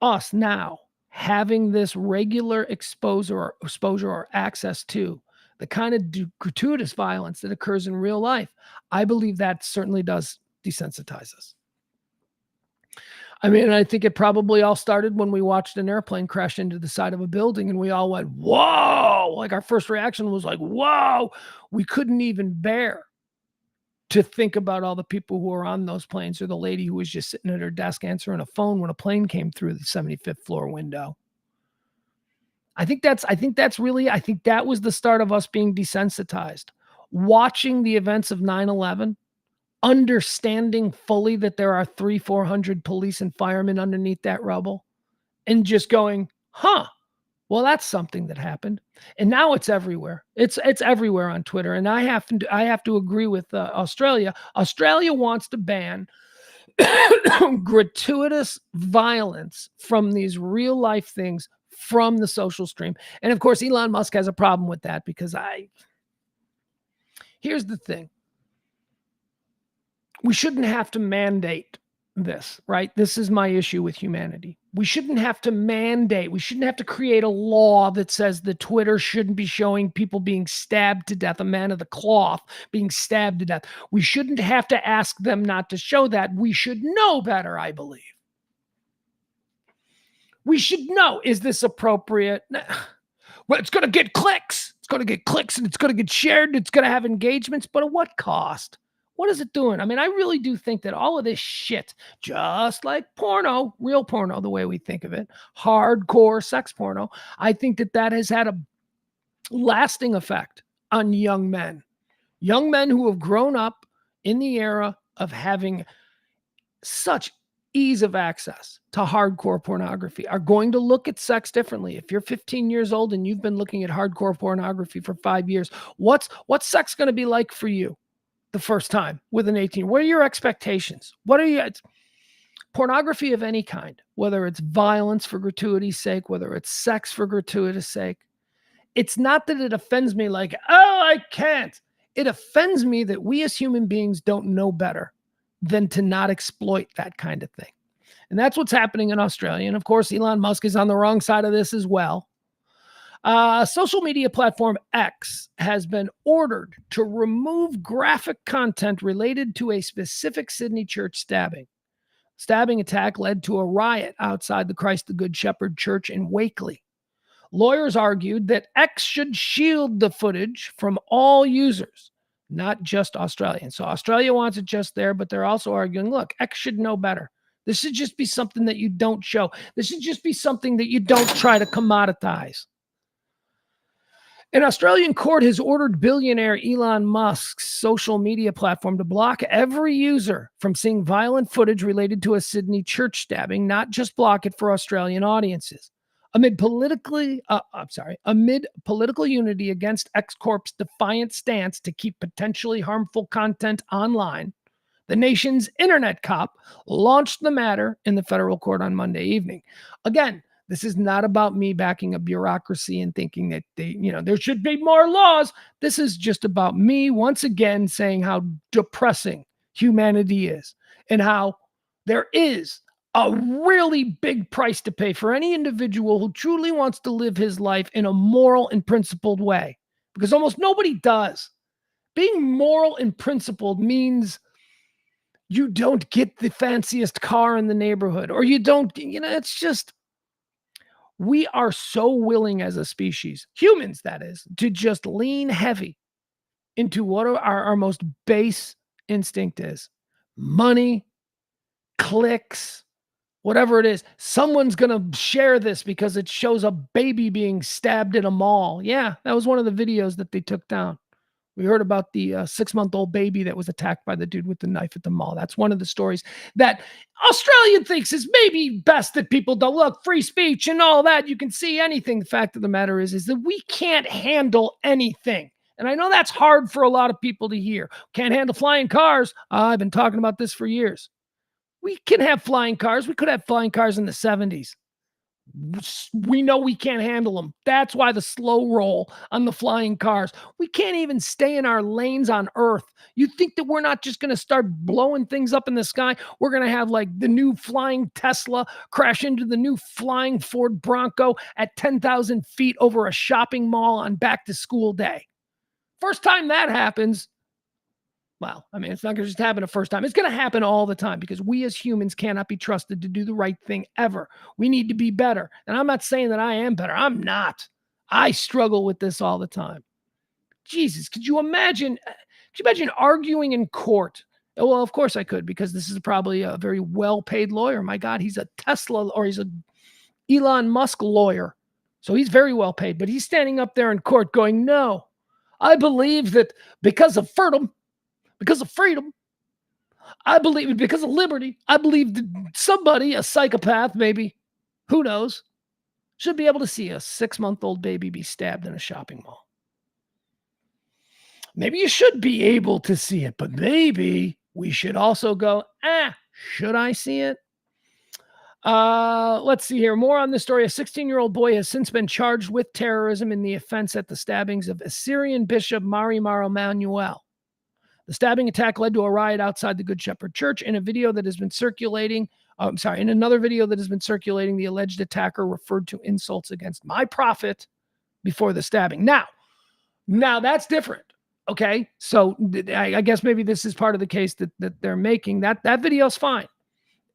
us now having this regular exposure or access to the kind of gratuitous violence that occurs in real life, I believe that certainly does desensitize us. I mean, I think it probably all started when we watched an airplane crash into the side of a building and we all went, whoa! Like our first reaction was like, whoa! We couldn't even bear to think about all the people who were on those planes or the lady who was just sitting at her desk answering a phone when a plane came through the 75th floor window. I think that was the start of us being desensitized. Watching the events of 9/11, understanding fully that there are 300-400 police and firemen underneath that rubble, and just going, well, that's something that happened. And now it's everywhere. It's everywhere on Twitter. And I have to agree with Australia. Australia wants to ban gratuitous violence from these real life things from the social stream. And of course, Elon Musk has a problem with that because here's the thing. We shouldn't have to mandate this, right? This is my issue with humanity. We shouldn't have to create a law that says that Twitter shouldn't be showing people being stabbed to death, a man of the cloth being stabbed to death. We shouldn't have to ask them not to show that. We should know better, I believe. We should know, is this appropriate? Well, it's going to get clicks. It's going to get clicks and it's going to get shared. And it's going to have engagements, but at what cost? What is it doing? I mean, I really do think that all of this shit, just like porno, real porno, the way we think of it, hardcore sex porno, I think that has had a lasting effect on young men who have grown up in the era of having such ease of access to hardcore pornography are going to look at sex differently. If you're 15 years old and you've been looking at hardcore pornography for 5 years, what's sex going to be like for you the first time with an 18? What are your expectations? Pornography of any kind, whether it's violence for gratuity's sake, whether it's sex for gratuitous sake, it's not that it offends me like, oh, I can't. It offends me that we as human beings don't know better than to not exploit that kind of thing. And that's what's happening in Australia. And of course, Elon Musk is on the wrong side of this as well. Social media platform X has been ordered to remove graphic content related to a specific Sydney church stabbing. Stabbing attack led to a riot outside the Christ the Good Shepherd Church in Wakeley. Lawyers argued that X should shield the footage from all users, not just Australians. So Australia wants it just there, but they're also arguing, look, X should know better. This should just be something that you don't show. This should just be something that you don't try to commoditize. An Australian court has ordered billionaire Elon Musk's social media platform to block every user from seeing violent footage related to a Sydney church stabbing, not just block it for Australian audiences. Amid political unity against X Corp's defiant stance to keep potentially harmful content online, the nation's internet cop launched the matter in the federal court on Monday evening. Again, this is not about me backing a bureaucracy and thinking that there should be more laws. This is just about me once again saying how depressing humanity is and how there is a really big price to pay for any individual who truly wants to live his life in a moral and principled way, because almost nobody does. Being moral and principled means you don't get the fanciest car in the neighborhood, or you don't, it's just, we are so willing as a species, humans that is, to just lean heavy into what our most base instinct is. Money, clicks, whatever it is. Someone's going to share this because it shows a baby being stabbed in a mall. Yeah, that was one of the videos that they took down. We heard about the 6-month-old baby that was attacked by the dude with the knife at the mall. That's one of the stories that Australia thinks is maybe best that people don't look. Free speech and all that. You can see anything. The fact of the matter is that we can't handle anything. And I know that's hard for a lot of people to hear. Can't handle flying cars. I've been talking about this for years. We can have flying cars. We could have flying cars in the 70s. We know we can't handle them. That's why the slow roll on the flying cars. We can't even stay in our lanes on Earth. You think that we're not just going to start blowing things up in the sky? We're going to have like the new flying Tesla crash into the new flying Ford Bronco at 10,000 feet over a shopping mall on back to school day. First time that happens. Well, I mean, it's not going to just happen the first time. It's going to happen all the time because we as humans cannot be trusted to do the right thing ever. We need to be better. And I'm not saying that I am better. I'm not. I struggle with this all the time. Jesus, could you imagine arguing in court? Well, of course I could, because this is probably a very well-paid lawyer. My God, he's a Tesla, or he's a Elon Musk lawyer. So he's very well paid, but he's standing up there in court going, no, I believe that because of freedom, I believe because of liberty, I believe that somebody, a psychopath maybe, who knows, should be able to see a 6-month-old baby be stabbed in a shopping mall. Maybe you should be able to see it, but maybe we should also go, should I see it? Let's see here. More on this story. A 16-year-old boy has since been charged with terrorism in the offense at the stabbings of Assyrian Bishop Marimar Emanuel. The stabbing attack led to a riot outside the Good Shepherd Church. In a video that has been circulating, in another video that has been circulating, the alleged attacker referred to insults against my prophet before the stabbing. Now that's different. Okay, so I guess maybe this is part of the case that they're making. That video's fine.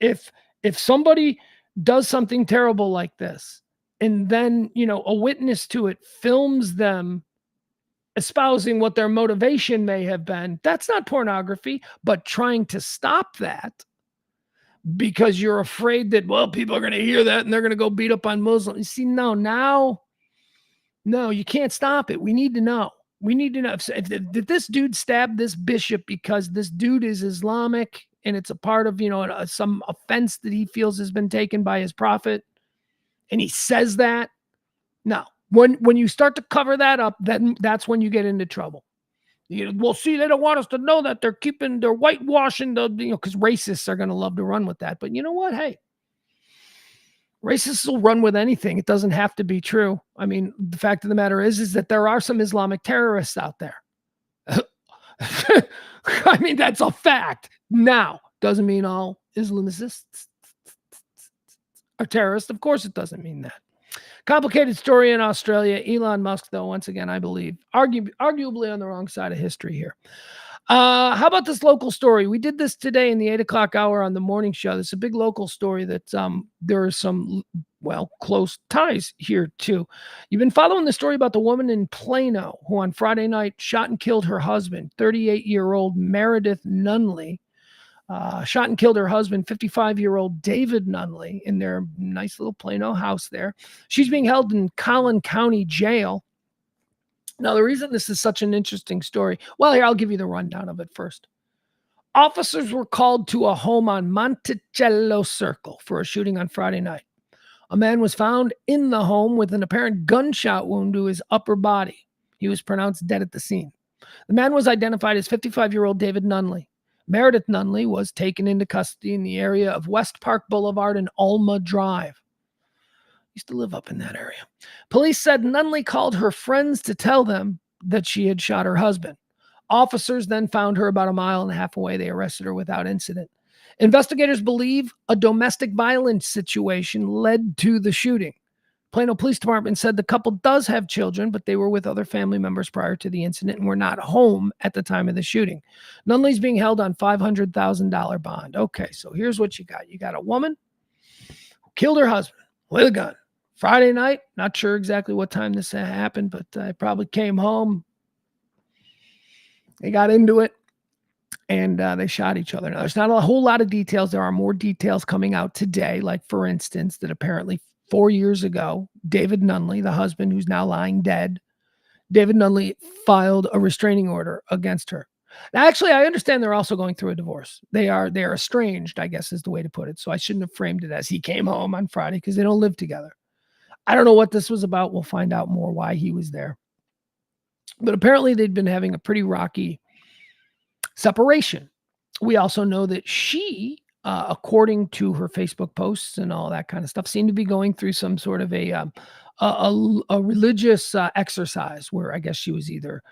If somebody does something terrible like this, and then a witness to it films them espousing what their motivation may have been, that's not pornography. But trying to stop that because you're afraid that, well, people are going to hear that and they're going to go beat up on Muslims. You see, no, you can't stop it. We need to know. If this dude stabbed this bishop because this dude is Islamic and it's a part of, some offense that he feels has been taken by his prophet, and he says that, no. When you start to cover that up, then that's when you get into trouble. Well, see, they don't want us to know that they're whitewashing because racists are going to love to run with that. But you know what? Hey, racists will run with anything. It doesn't have to be true. I mean, the fact of the matter is that there are some Islamic terrorists out there. I mean, that's a fact. Now, doesn't mean all Islamists are terrorists. Of course, it doesn't mean that. Complicated story in Australia. Elon Musk, though, once again, I believe, arguably on the wrong side of history here. How about this local story? We did this today in the 8 o'clock hour on the morning show. This is a big local story that there are some, close ties here, too. You've been following the story about the woman in Plano who on Friday night shot and killed her husband, 38-year-old Meredith Nunley. Shot and killed her husband, 55-year-old David Nunley, in their nice little Plano house there. She's being held in Collin County Jail. Now, the reason this is such an interesting story, well, here, I'll give you the rundown of it first. Officers were called to a home on Monticello Circle for a shooting on Friday night. A man was found in the home with an apparent gunshot wound to his upper body. He was pronounced dead at the scene. The man was identified as 55-year-old David Nunley. Meredith Nunley was taken into custody in the area of West Park Boulevard and Alma Drive. Used to live up in that area. Police said Nunley called her friends to tell them that she had shot her husband. Officers then found her about a mile and a half away. They arrested her without incident. Investigators believe a domestic violence situation led to the shooting. Plano Police Department said the couple does have children, but they were with other family members prior to the incident and were not home at the time of the shooting. Nunley's being held on $500,000 bond. Okay, so here's what you got. You got a woman who killed her husband with a gun. Friday night, not sure exactly what time this happened, but I probably came home. They got into it, and they shot each other. Now, there's not a whole lot of details. There are more details coming out today, like, for instance, that apparently 4 years ago, David Nunley, the husband who's now lying dead, David Nunley filed a restraining order against her. Now, actually, I understand they're also going through a divorce. They are estranged, I guess is the way to put it. So I shouldn't have framed it as he came home on Friday because they don't live together. I don't know what this was about. We'll find out more why he was there. But apparently they'd been having a pretty rocky separation. We also know that she according to her Facebook posts and all that kind of stuff, seemed to be going through some sort of a religious exercise where I guess she was either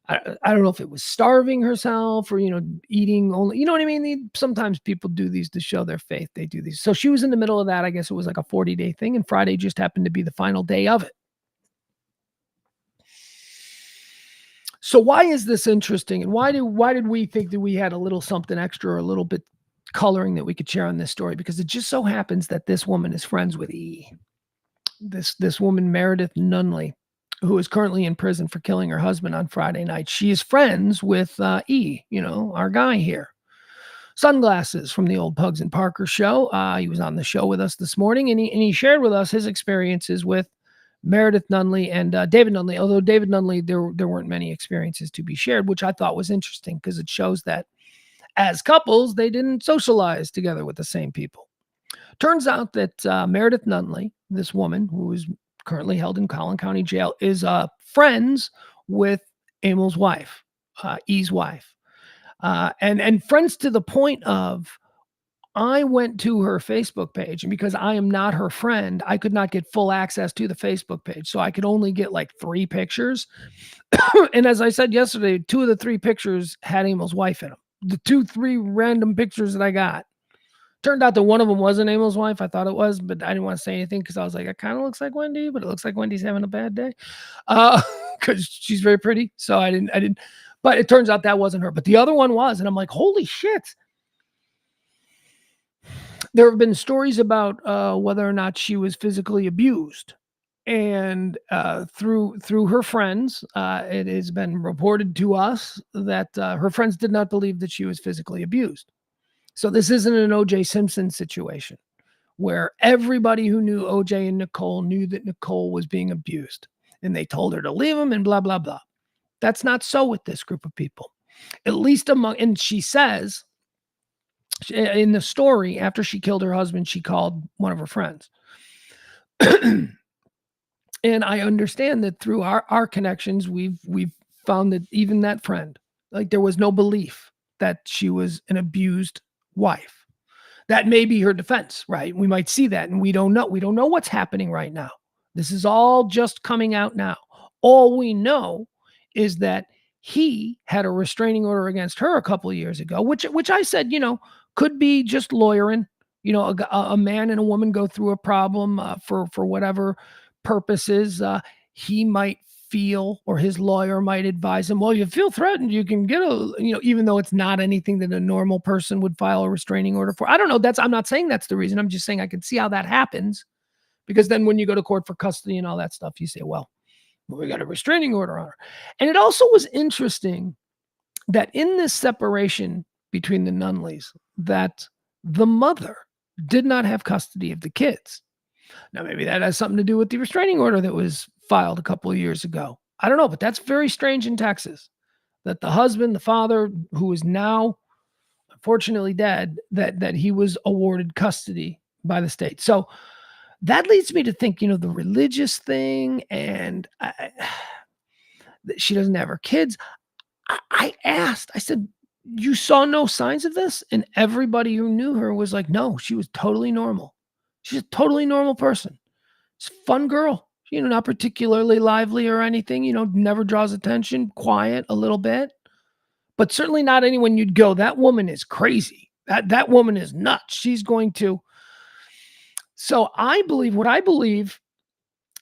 I don't know if it was starving herself or, eating only, you know what I mean? Sometimes people do these to show their faith. They do these. So she was in the middle of that. I guess it was like a 40-day thing, and Friday just happened to be the final day of it. So why is this interesting? And why did we think that we had a little something extra or a little bit coloring that we could share on this story? Because it just so happens that this woman is friends with E. This woman, Meredith Nunley, who is currently in prison for killing her husband on Friday night. She is friends with E, our guy here. Sunglasses from the old Pugs and Parker show. He was on the show with us this morning, and he shared with us his experiences with Meredith Nunley and David Nunley. Although David Nunley, there weren't many experiences to be shared, which I thought was interesting because it shows that as couples, they didn't socialize together with the same people. Turns out that Meredith Nunley, this woman who is currently held in Collin County Jail, is friends with Emil's wife, E's wife. And friends to the point of I went to her Facebook page, and because I am not her friend, I could not get full access to the Facebook page. So I could only get like 3 pictures. And as I said yesterday, 2 of the 3 pictures had Emil's wife in them. The 3 random pictures that I got. Turned out that one of them wasn't Emil's wife. I thought it was, but I didn't want to say anything because I was like, it kind of looks like Wendy, but it looks like Wendy's having a bad day. Because she's very pretty. So I didn't, but it turns out that wasn't her. But the other one was, and I'm like, holy shit. There have been stories about whether or not she was physically abused. And through her friends, it has been reported to us that her friends did not believe that she was physically abused. So this isn't an O.J. Simpson situation where everybody who knew O.J. and Nicole knew that Nicole was being abused and they told her to leave him and blah, blah, blah. That's not so with this group of people, at least and she says in the story, after she killed her husband, she called one of her friends. And I understand that through our connections, we've found that even that friend, like there was no belief that she was an abused wife. That may be her defense, right? We might see that, and we don't know. We don't know what's happening right now. This is all just coming out now. All we know is that he had a restraining order against her a couple of years ago, which I said, could be just lawyering. A man and a woman go through a problem for whatever purposes. He might feel, or his lawyer might advise him, well, you feel threatened, you can get even though it's not anything that a normal person would file a restraining order for. I don't know. I'm not saying that's the reason. I'm just saying I can see how that happens, because then when you go to court for custody and all that stuff, you say, well, we got a restraining order on her. And it also was interesting that in this separation between the Nunleys, that the mother did not have custody of the kids. Now, maybe that has something to do with the restraining order that was filed a couple of years ago. I don't know, but that's very strange in Texas, that the husband, the father, who is now unfortunately dead, that he was awarded custody by the state. So that leads me to think, the religious thing, and she doesn't have her kids. I asked, I said, you saw no signs of this? And everybody who knew her was like, no, she was totally normal. She's a totally normal person. She's a fun girl, not particularly lively or anything, never draws attention, quiet a little bit, but certainly not anyone you'd go, that woman is crazy. That woman is nuts. She's going to. So what I believe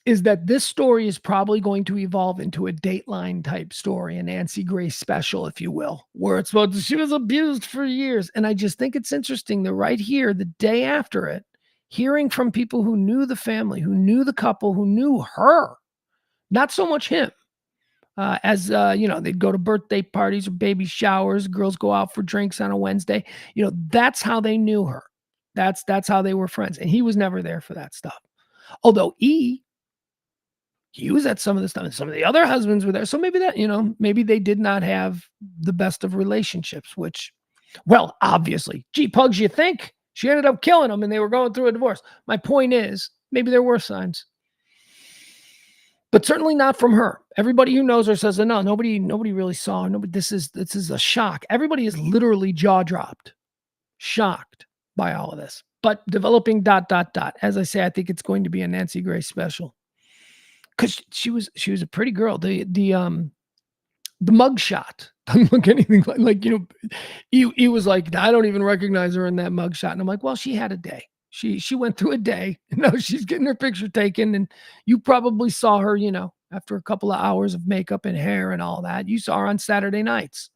is that this story is probably going to evolve into a Dateline type story, a Nancy Grace special, if you will, where it's about she was abused for years. And I just think it's interesting that right here, the day after it, hearing from people who knew the family, who knew the couple, who knew her, not so much him, they'd go to birthday parties or baby showers, girls go out for drinks on a Wednesday. That's how they knew her. That's how they were friends. And he was never there for that stuff. Although he was at some of the stuff, and some of the other husbands were there. So maybe maybe they did not have the best of relationships, which, well, obviously, gee, Pugs, you think? She ended up killing him and they were going through a divorce. My point is, maybe there were signs, but certainly not from her. Everybody who knows her says that no, nobody really saw her. This is a shock. Everybody is literally jaw dropped, shocked by all of this. But developing ... As I say, I think it's going to be a Nancy Grace special. Because she was a pretty girl. The mugshot doesn't look anything like he was like, I don't even recognize her in that mugshot. And I'm like, well, she had a day. She went through a day. She's getting her picture taken, and you probably saw her, after a couple of hours of makeup and hair and all that. You saw her on Saturday nights.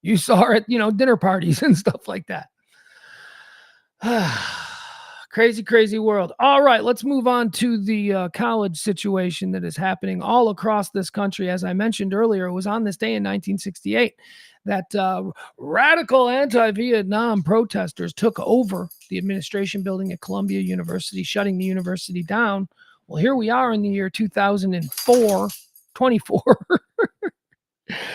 You saw her at, dinner parties and stuff like that. Crazy, crazy world. All right, let's move on to the college situation that is happening all across this country. As I mentioned earlier, it was on this day in 1968 that radical anti-Vietnam protesters took over the administration building at Columbia University, shutting the university down. Well, here we are in the year 2004, 24.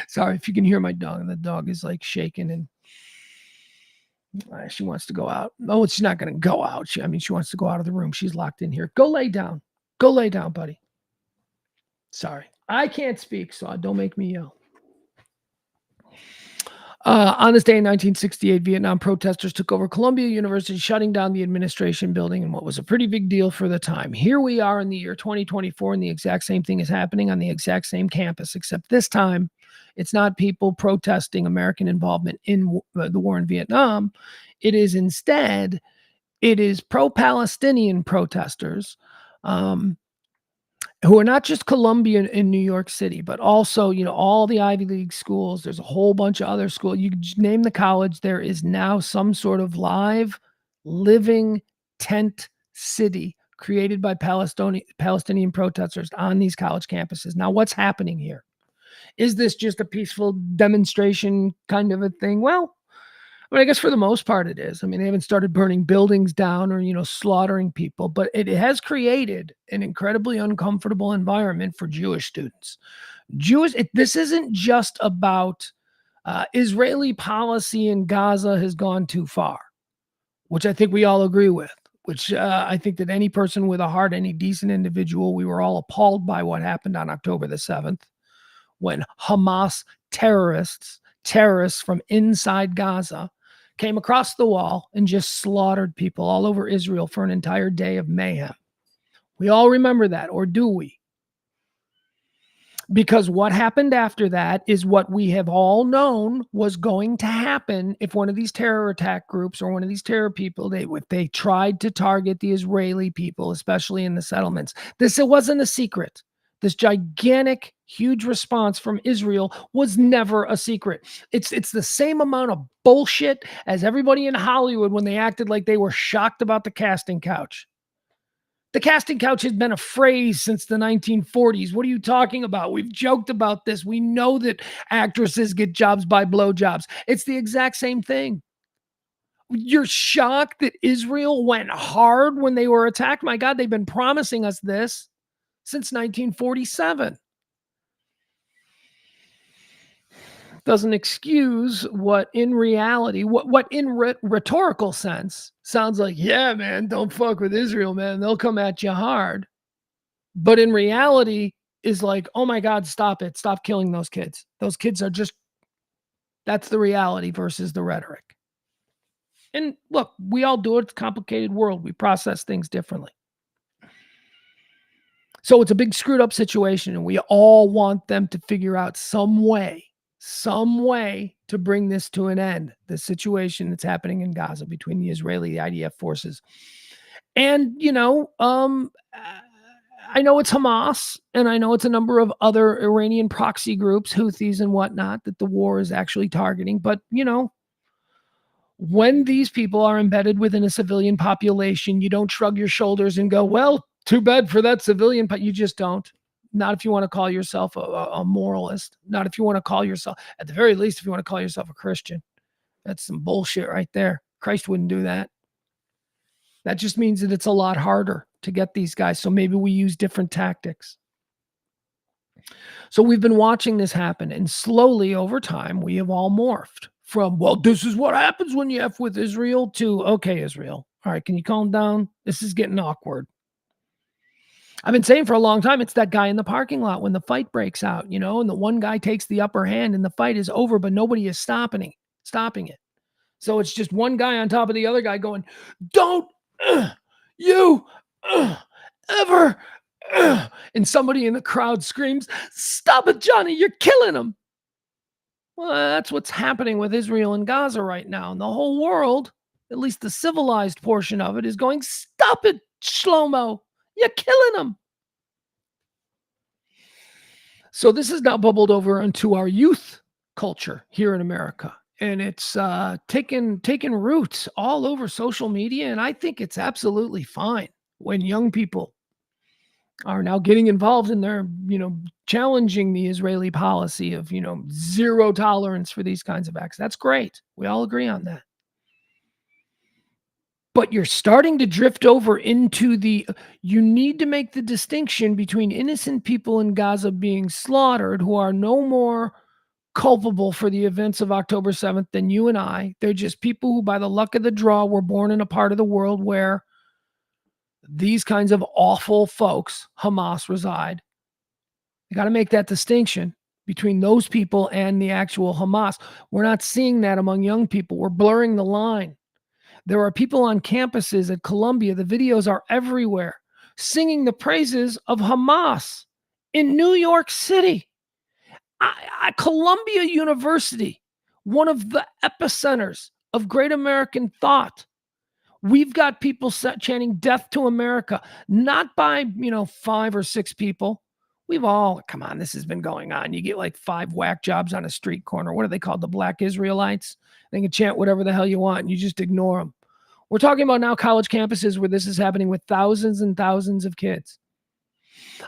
Sorry if you can hear my dog. The dog is like shaking and she wants to go out. No, she's not going to go out. She wants to go out of the room. She's locked in here. Go lay down. Go lay down, buddy. Sorry. I can't speak, so don't make me yell. On this day in 1968, Vietnam protesters took over Columbia University, shutting down the administration building in what was a pretty big deal for the time. Here we are in the year 2024, and the exact same thing is happening on the exact same campus, except this time it's not people protesting American involvement in the war in Vietnam. It is instead, it is pro-Palestinian protesters who are not just Columbia in New York City, but also, all the Ivy League schools. There's a whole bunch of other schools. You just name the college. There is now some sort of live, living tent city created by Palestinian protesters on these college campuses. Now, what's happening here? Is this just a peaceful demonstration kind of a thing? Well, I guess for the most part it is. They haven't started burning buildings down or, slaughtering people, but it has created an incredibly uncomfortable environment for Jewish students. This isn't just about Israeli policy in Gaza has gone too far, which I think we all agree with, which I think that any person with a heart, any decent individual, we were all appalled by what happened on October the 7th. When Hamas terrorists from inside Gaza came across the wall and just slaughtered people all over Israel for an entire day of mayhem. We all remember that, or do we? Because what happened after that is what we have all known was going to happen if one of these terror attack groups or one of these terror people, if they tried to target the Israeli people, especially in the settlements. It wasn't a secret. This gigantic, huge response from Israel was never a secret. It's the same amount of bullshit as everybody in Hollywood when they acted like they were shocked about the casting couch. The casting couch has been a phrase since the 1940s. What are you talking about? We've joked about this. We know that actresses get jobs by blowjobs. It's the exact same thing. You're shocked that Israel went hard when they were attacked? My God, they've been promising us this since 1947. Doesn't excuse what in reality, what in rhetorical sense sounds like, yeah, man, don't fuck with Israel, man. They'll come at you hard. But in reality is like, oh my God, stop it. Stop killing those kids. Those kids are that's the reality versus the rhetoric. And look, we all do it. It's a complicated world. We process things differently. So it's a big screwed up situation, and we all want them to figure out some way to bring this to an end. The situation that's happening in Gaza between the Israeli IDF forces. And, I know it's Hamas, and I know it's a number of other Iranian proxy groups, Houthis and whatnot, that the war is actually targeting. But, when these people are embedded within a civilian population, you don't shrug your shoulders and go, well, too bad for that civilian, but you just don't. Not if you want to call yourself a moralist. Not if you want to call yourself, at the very least, if you want to call yourself a Christian. That's some bullshit right there. Christ wouldn't do that. That just means that it's a lot harder to get these guys. So maybe we use different tactics. So we've been watching this happen, and slowly over time, we have all morphed from, well, this is what happens when you F with Israel, to, okay, Israel, all right, can you calm down? This is getting awkward. I've been saying for a long time, it's that guy in the parking lot when the fight breaks out, and the one guy takes the upper hand and the fight is over, but nobody is stopping it. So it's just one guy on top of the other guy going, don't you ever. And somebody in the crowd screams, stop it, Johnny, you're killing him. Well, that's what's happening with Israel and Gaza right now. And the whole world, at least the civilized portion of it, is going, stop it, Shlomo, you're killing him. So this has now bubbled over into our youth culture here in America. And it's taken roots all over social media. And I think it's absolutely fine when young people are now getting involved in their, challenging the Israeli policy of, zero tolerance for these kinds of acts. That's great. We all agree on that. But you're starting to drift over into you need to make the distinction between innocent people in Gaza being slaughtered who are no more culpable for the events of October 7th than you and I. They're just people who, by the luck of the draw, were born in a part of the world where these kinds of awful folks, Hamas, reside. You got to make that distinction between those people and the actual Hamas. We're not seeing that among young people. We're blurring the line. There are people on campuses at Columbia, the videos are everywhere, singing the praises of Hamas in New York City. Columbia University, one of the epicenters of great American thought. We've got people chanting death to America, not by, 5 or 6 people. We've all, come on, this has been going on. You get like 5 whack jobs on a street corner. What are they called? The Black Israelites. They can chant whatever the hell you want and you just ignore them. We're talking about now college campuses where this is happening with thousands and thousands of kids.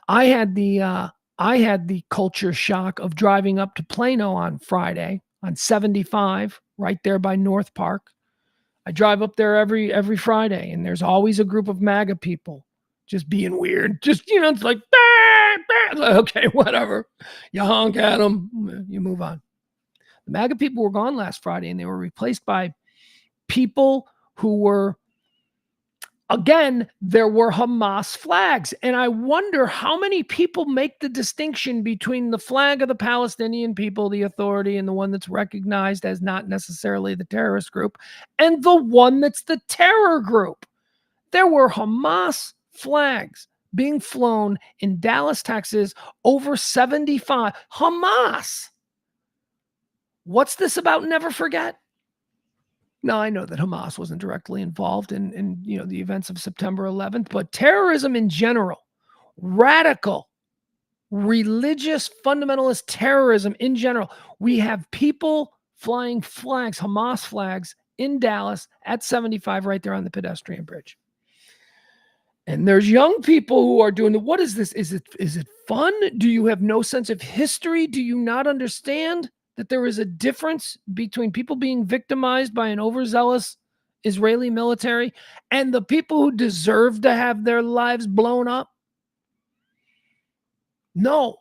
I had the culture shock of driving up to Plano on Friday on 75, right there by North Park. I drive up there every Friday, and there's always a group of MAGA people just being weird. Just, it's like, bah, bah. Okay, whatever. You honk at them, you move on. The MAGA people were gone last Friday, and they were replaced by people who were, again, there were Hamas flags. And I wonder how many people make the distinction between the flag of the Palestinian people, the authority, and the one that's recognized as not necessarily the terrorist group, and the one that's the terror group. There were Hamas flags being flown in Dallas, Texas, over 75. Hamas. What's this about never forget? Now, I know that Hamas wasn't directly involved in the events of September 11th, but terrorism in general, radical, religious, fundamentalist terrorism in general, we have people flying flags, Hamas flags, in Dallas at 75 right there on the pedestrian bridge. And there's young people who are doing what is this? Is it fun? Do you have no sense of history? Do you not understand that there is a difference between people being victimized by an overzealous Israeli military and the people who deserve to have their lives blown up? No,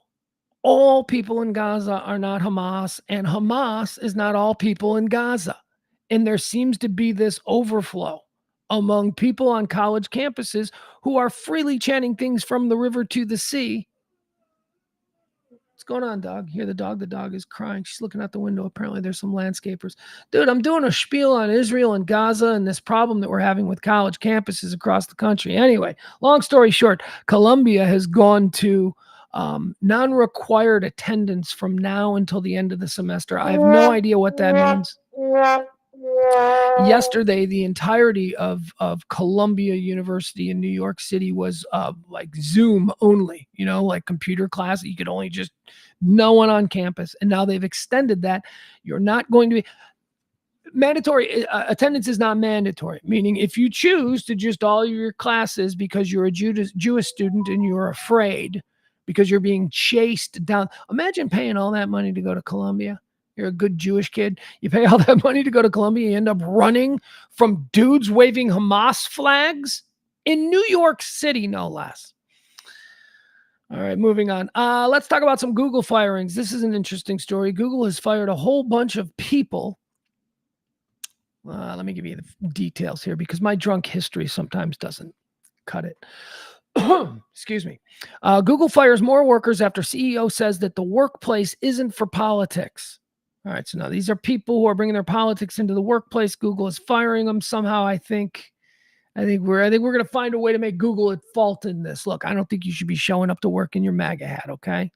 all people in Gaza are not Hamas, and Hamas is not all people in Gaza. And there seems to be this overflow among people on college campuses who are freely chanting things from the river to the sea. What's going on, dog? Hear the dog? The dog is crying. She's looking out the window. Apparently there's some landscapers. Dude, I'm doing a spiel on Israel and Gaza and this problem that we're having with college campuses across the country. Anyway, long story short, Columbia has gone to non-required attendance from now until the end of the semester. I have no idea what that means. Yesterday, the entirety of Columbia University in New York City was like Zoom only, like computer class. You could only just no one on campus. And now they've extended that. You're not going to be mandatory. Attendance is not mandatory, meaning if you choose to just all your classes because you're a Jewish student and you're afraid because you're being chased down. Imagine paying all that money to go to Columbia. You're a good Jewish kid. You pay all that money to go to Columbia. You end up running from dudes waving Hamas flags in New York City, no less. All right, moving on. Let's talk about some Google firings. This is an interesting story. Google has fired a whole bunch of people. Let me give you the details here because my drunk history sometimes doesn't cut it. Excuse me. Google fires more workers after CEO says that the workplace isn't for politics. All right, so now these are people who are bringing their politics into the workplace. Google is firing them somehow. I think we're going to find a way to make Google at fault in this. Look, I don't think you should be showing up to work in your MAGA hat, okay?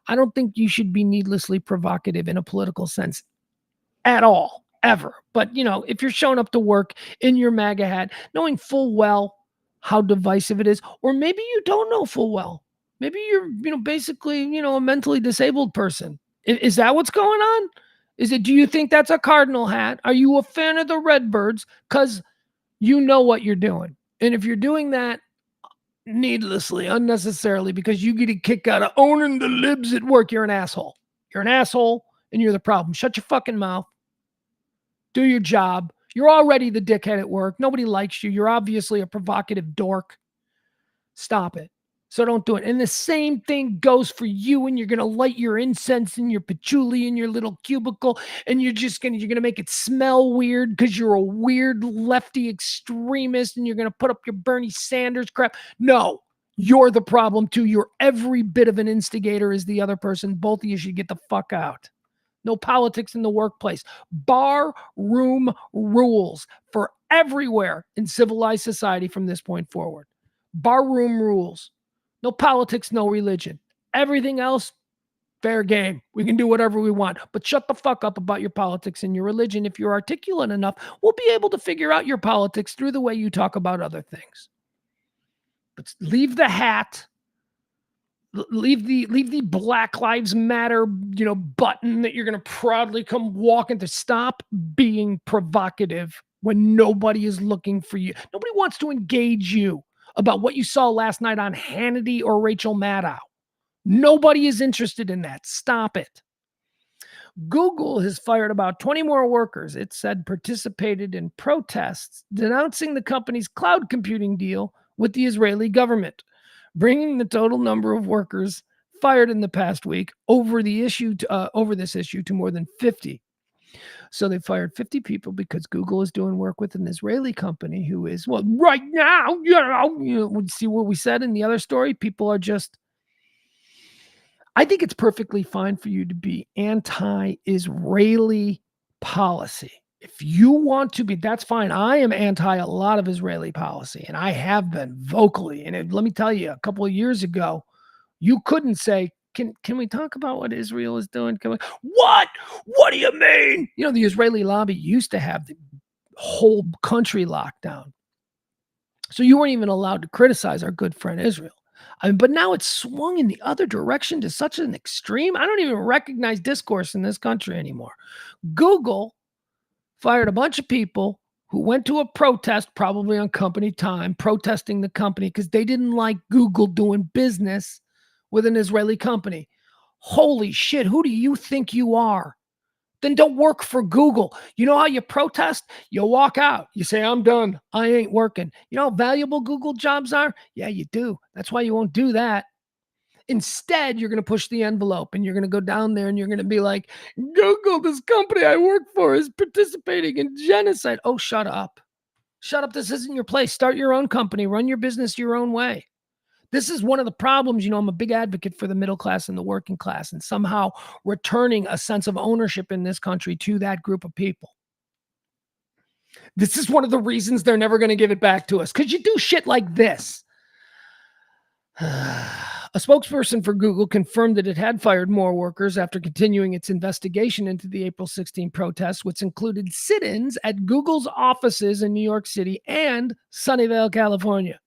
I don't think you should be needlessly provocative in a political sense at all, ever. But, if you're showing up to work in your MAGA hat, knowing full well how divisive it is, or maybe you don't know full well. Maybe you're, basically, a mentally disabled person. Is that what's going on? Do you think that's a cardinal hat? Are you a fan of the Redbirds? Because you know what you're doing. And if you're doing that needlessly, unnecessarily, because you get a kick out of owning the libs at work, you're an asshole. You're an asshole and you're the problem. Shut your fucking mouth. Do your job. You're already the dickhead at work. Nobody likes you. You're obviously a provocative dork. Stop it. So don't do it. And the same thing goes for you, and you're going to light your incense and your patchouli in your little cubicle, and you're going to make it smell weird because you're a weird lefty extremist, and you're going to put up your Bernie Sanders crap. No, you're the problem too. You're every bit of an instigator as the other person. Both of you should get the fuck out. No politics in the workplace. Bar room rules for everywhere in civilized society from this point forward. Bar room rules. No politics, no religion. Everything else, fair game. We can do whatever we want. But shut the fuck up about your politics and your religion. If you're articulate enough, we'll be able to figure out your politics through the way you talk about other things. But leave the hat. Leave the Black Lives Matter, button that you're going to proudly come walking to. Stop being provocative when nobody is looking for you. Nobody wants to engage you about what you saw last night on Hannity or Rachel Maddow. Nobody is interested in that. Stop it. Google has fired about 20 more workers, it said, participated in protests denouncing the company's cloud computing deal with the Israeli government, bringing the total number of workers fired in the past week over this issue to more than 50. So they fired 50 people because Google is doing work with an Israeli company who is, well, right now, see what we said in the other story? People are just, I think it's perfectly fine for you to be anti-Israeli policy. If you want to be, that's fine. I am anti a lot of Israeli policy, and I have been vocally. And let me tell you, a couple of years ago, you couldn't say, can we talk about what Israel is doing? What? What do you mean? The Israeli lobby used to have the whole country locked down. So you weren't even allowed to criticize our good friend Israel. But now it's swung in the other direction to such an extreme. I don't even recognize discourse in this country anymore. Google fired a bunch of people who went to a protest, probably on company time, protesting the company because they didn't like Google doing business with an Israeli company. Holy shit, who do you think you are? Then don't work for Google. You know how you protest? You walk out. You say, I'm done. I ain't working. You know how valuable Google jobs are? Yeah, you do. That's why you won't do that. Instead, you're going to push the envelope and you're going to go down there and you're going to be like, Google, this company I work for is participating in genocide. Oh, shut up. Shut up. This isn't your place. Start your own company. Run your business your own way. This is one of the problems. I'm a big advocate for the middle class and the working class and somehow returning a sense of ownership in this country to that group of people. This is one of the reasons they're never going to give it back to us, because you do shit like this. A spokesperson for Google confirmed that it had fired more workers after continuing its investigation into the April 16 protests, which included sit-ins at Google's offices in New York City and Sunnyvale, California.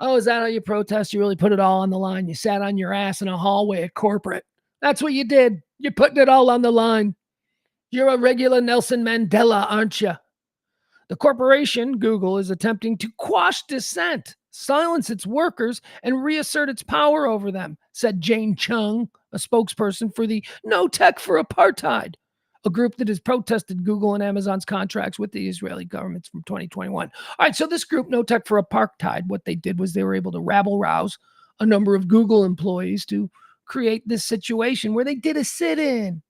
Oh, is that how you protest? You really put it all on the line. You sat on your ass in a hallway at corporate. That's what you did. You're putting it all on the line. You're a regular Nelson Mandela, aren't you? The corporation, Google, is attempting to quash dissent, silence its workers, and reassert its power over them, said Jane Chung, a spokesperson for the No Tech for Apartheid, a group that has protested Google and Amazon's contracts with the Israeli government from 2021. All right, so this group, No Tech for Apartheid, what they did was they were able to rabble-rouse a number of Google employees to create this situation where they did a sit-in.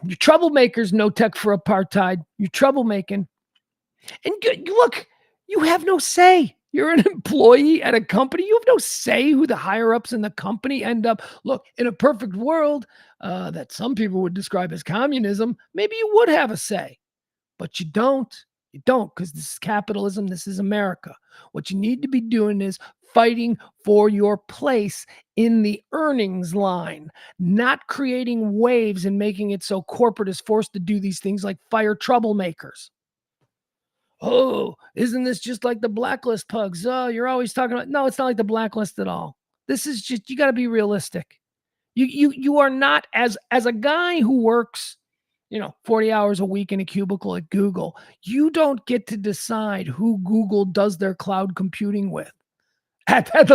You're troublemakers, No Tech for Apartheid. You're troublemaking. And look, you have no say. You're an employee at a company. You have no say who the higher ups in the company end up. Look, in a perfect world that some people would describe as communism, maybe you would have a say, but you don't. You don't, because this is capitalism. This is America. What you need to be doing is fighting for your place in the earnings line, not creating waves and making it so corporate is forced to do these things like fire troublemakers. Oh, isn't this just like the blacklist, Pugs? Oh, you're always talking about. No, it's not like the blacklist at all. This is just, you got to be realistic. You are not, as a guy who works 40 hours a week in a cubicle at Google, you don't get to decide who Google does their cloud computing with.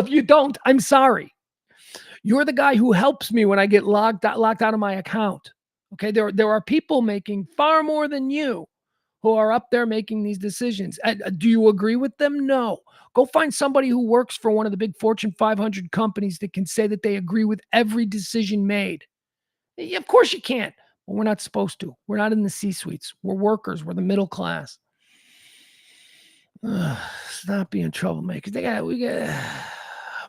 You don't. I'm sorry. You're the guy who helps me when I get locked out of my account. Okay, there are people making far more than you who are up there making these decisions. Do you agree with them? No. Go find somebody who works for one of the big Fortune 500 companies that can say that they agree with every decision made. Of course you can't, but we're not supposed to. We're not in the C-suites. We're workers. We're the middle class. Stop being troublemakers.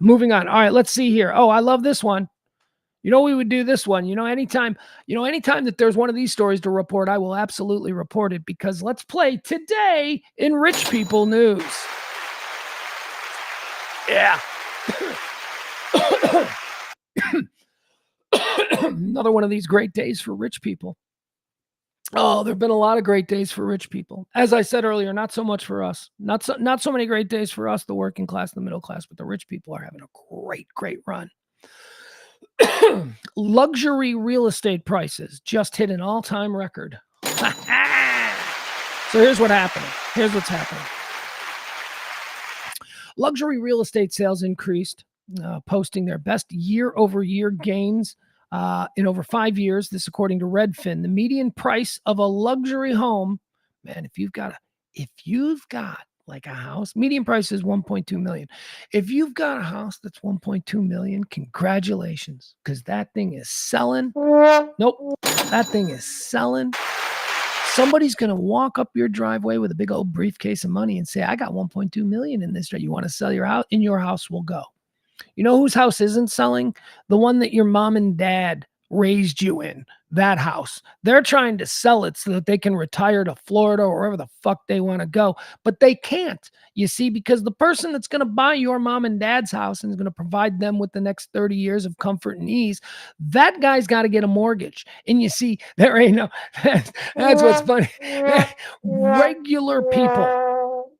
Moving on. All right, let's see here. Oh, I love this one. We would do this one. Anytime that there's one of these stories to report, I will absolutely report it, because let's play Today in Rich People News. Yeah. Another one of these great days for rich people. Oh, there have been a lot of great days for rich people. As I said earlier, not so much for us. Not so many great days for us, the working class, the middle class, but the rich people are having a great run. Luxury real estate prices just hit an all-time record. So here's what's happening. Luxury real estate sales increased, posting their best year-over-year gains in over 5 years. This, according to Redfin. The median price of a luxury home, man, if you've got like a house, median price is 1.2 million. If you've got a house that's 1.2 million, congratulations, because that thing is selling. Nope, that thing is selling. Somebody's going to walk up your driveway with a big old briefcase of money and say, I got 1.2 million in this. You want to sell your house? In your house will go. You know whose house isn't selling? The one that your mom and dad raised you in. That house. They're trying to sell it so that they can retire to Florida or wherever the fuck they want to go. But they can't, you see, because the person that's going to buy your mom and dad's house and is going to provide them with the next 30 years of comfort and ease, that guy's got to get a mortgage. And you see, there ain't no, that's what's funny. Regular people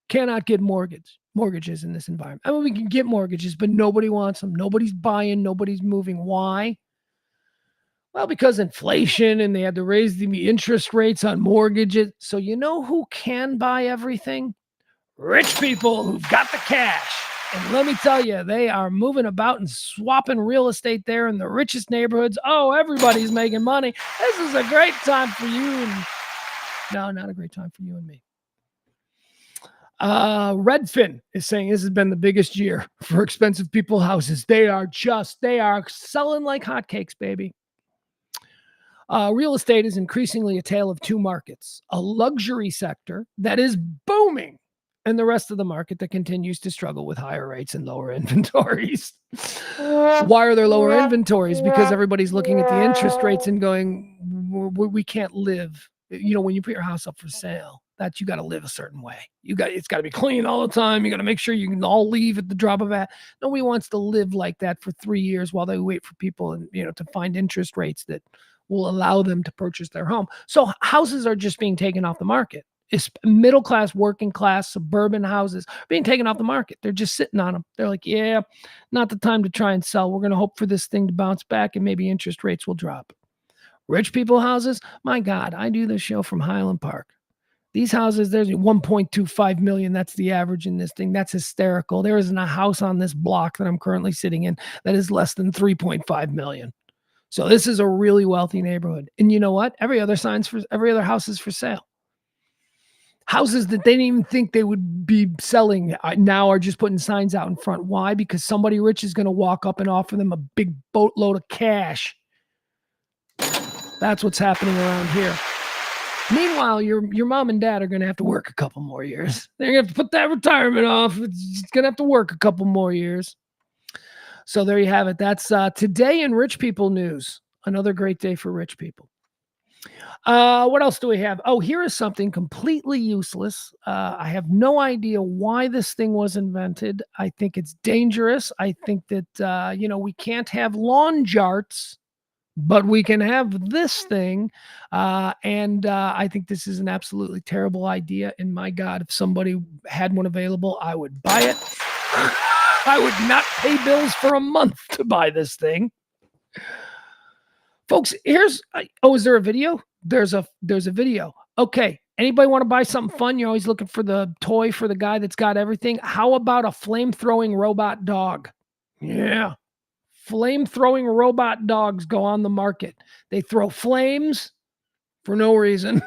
cannot get mortgages in this environment. I mean, we can get mortgages, but nobody wants them. Nobody's buying. Nobody's moving. Why? Well, because inflation, and they had to raise the interest rates on mortgages. So you know who can buy everything? Rich people who've got the cash. And let me tell you, they are moving about and swapping real estate there in the richest neighborhoods. Oh, everybody's making money. This is a great time for you. No, not a great time for you and me. Redfin is saying this has been the biggest year for expensive people houses. They are selling like hotcakes, baby. Real estate is increasingly a tale of two markets: a luxury sector that is booming, and the rest of the market that continues to struggle with higher rates and lower inventories. Why are there lower inventories? Because everybody's looking at the interest rates and going, we can't live. When you put your house up for sale, that you got to live a certain way. It's got to be clean all the time. You got to make sure you can all leave at the drop of a hat. Nobody wants to live like that for 3 years while they wait for people and to find interest rates that will allow them to purchase their home. So houses are just being taken off the market. It's middle class, working class, suburban houses being taken off the market. They're just sitting on them. They're like, yeah, not the time to try and sell. We're going to hope for this thing to bounce back and maybe interest rates will drop. Rich people houses, my God, I do this show from Highland Park. These houses, there's 1.25 million. That's the average in this thing. That's hysterical. There isn't a house on this block that I'm currently sitting in that is less than 3.5 million. So this is a really wealthy neighborhood. And you know what? Every other house is for sale. Houses that they didn't even think they would be selling now are just putting signs out in front. Why? Because somebody rich is going to walk up and offer them a big boatload of cash. That's what's happening around here. Meanwhile, your mom and dad are going to have to work a couple more years. They're going to have to put that retirement off. It's going to have to work a couple more years. So there you have it. That's today in rich people news. Another great day for rich people. What else do we have? Oh, here is something completely useless. I have no idea why this thing was invented. I think it's dangerous. I think that, we can't have lawn jarts, but we can have this thing. And I think this is an absolutely terrible idea. And my God, if somebody had one available, I would buy it. I would not pay bills for a month to buy this thing. Folks, is there a video? There's a video. Okay. Anybody want to buy something fun? You're always looking for the toy for the guy that's got everything. How about a flame-throwing robot dog? Yeah. Flame-throwing robot dogs go on the market. They throw flames for no reason.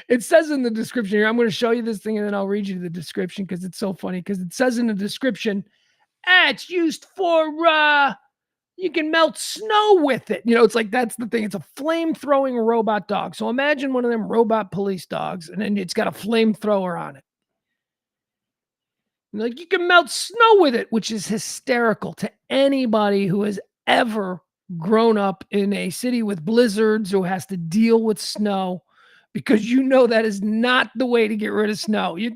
It says in the description here, I'm going to show you this thing and then I'll read you the description because it's so funny because it says in the description, it's used for, you can melt snow with it. It's like, that's the thing. It's a flame-throwing robot dog. So imagine one of them robot police dogs and then it's got a flamethrower on it. Like you can melt snow with it, which is hysterical to anybody who has ever grown up in a city with blizzards or has to deal with snow, because that is not the way to get rid of snow. You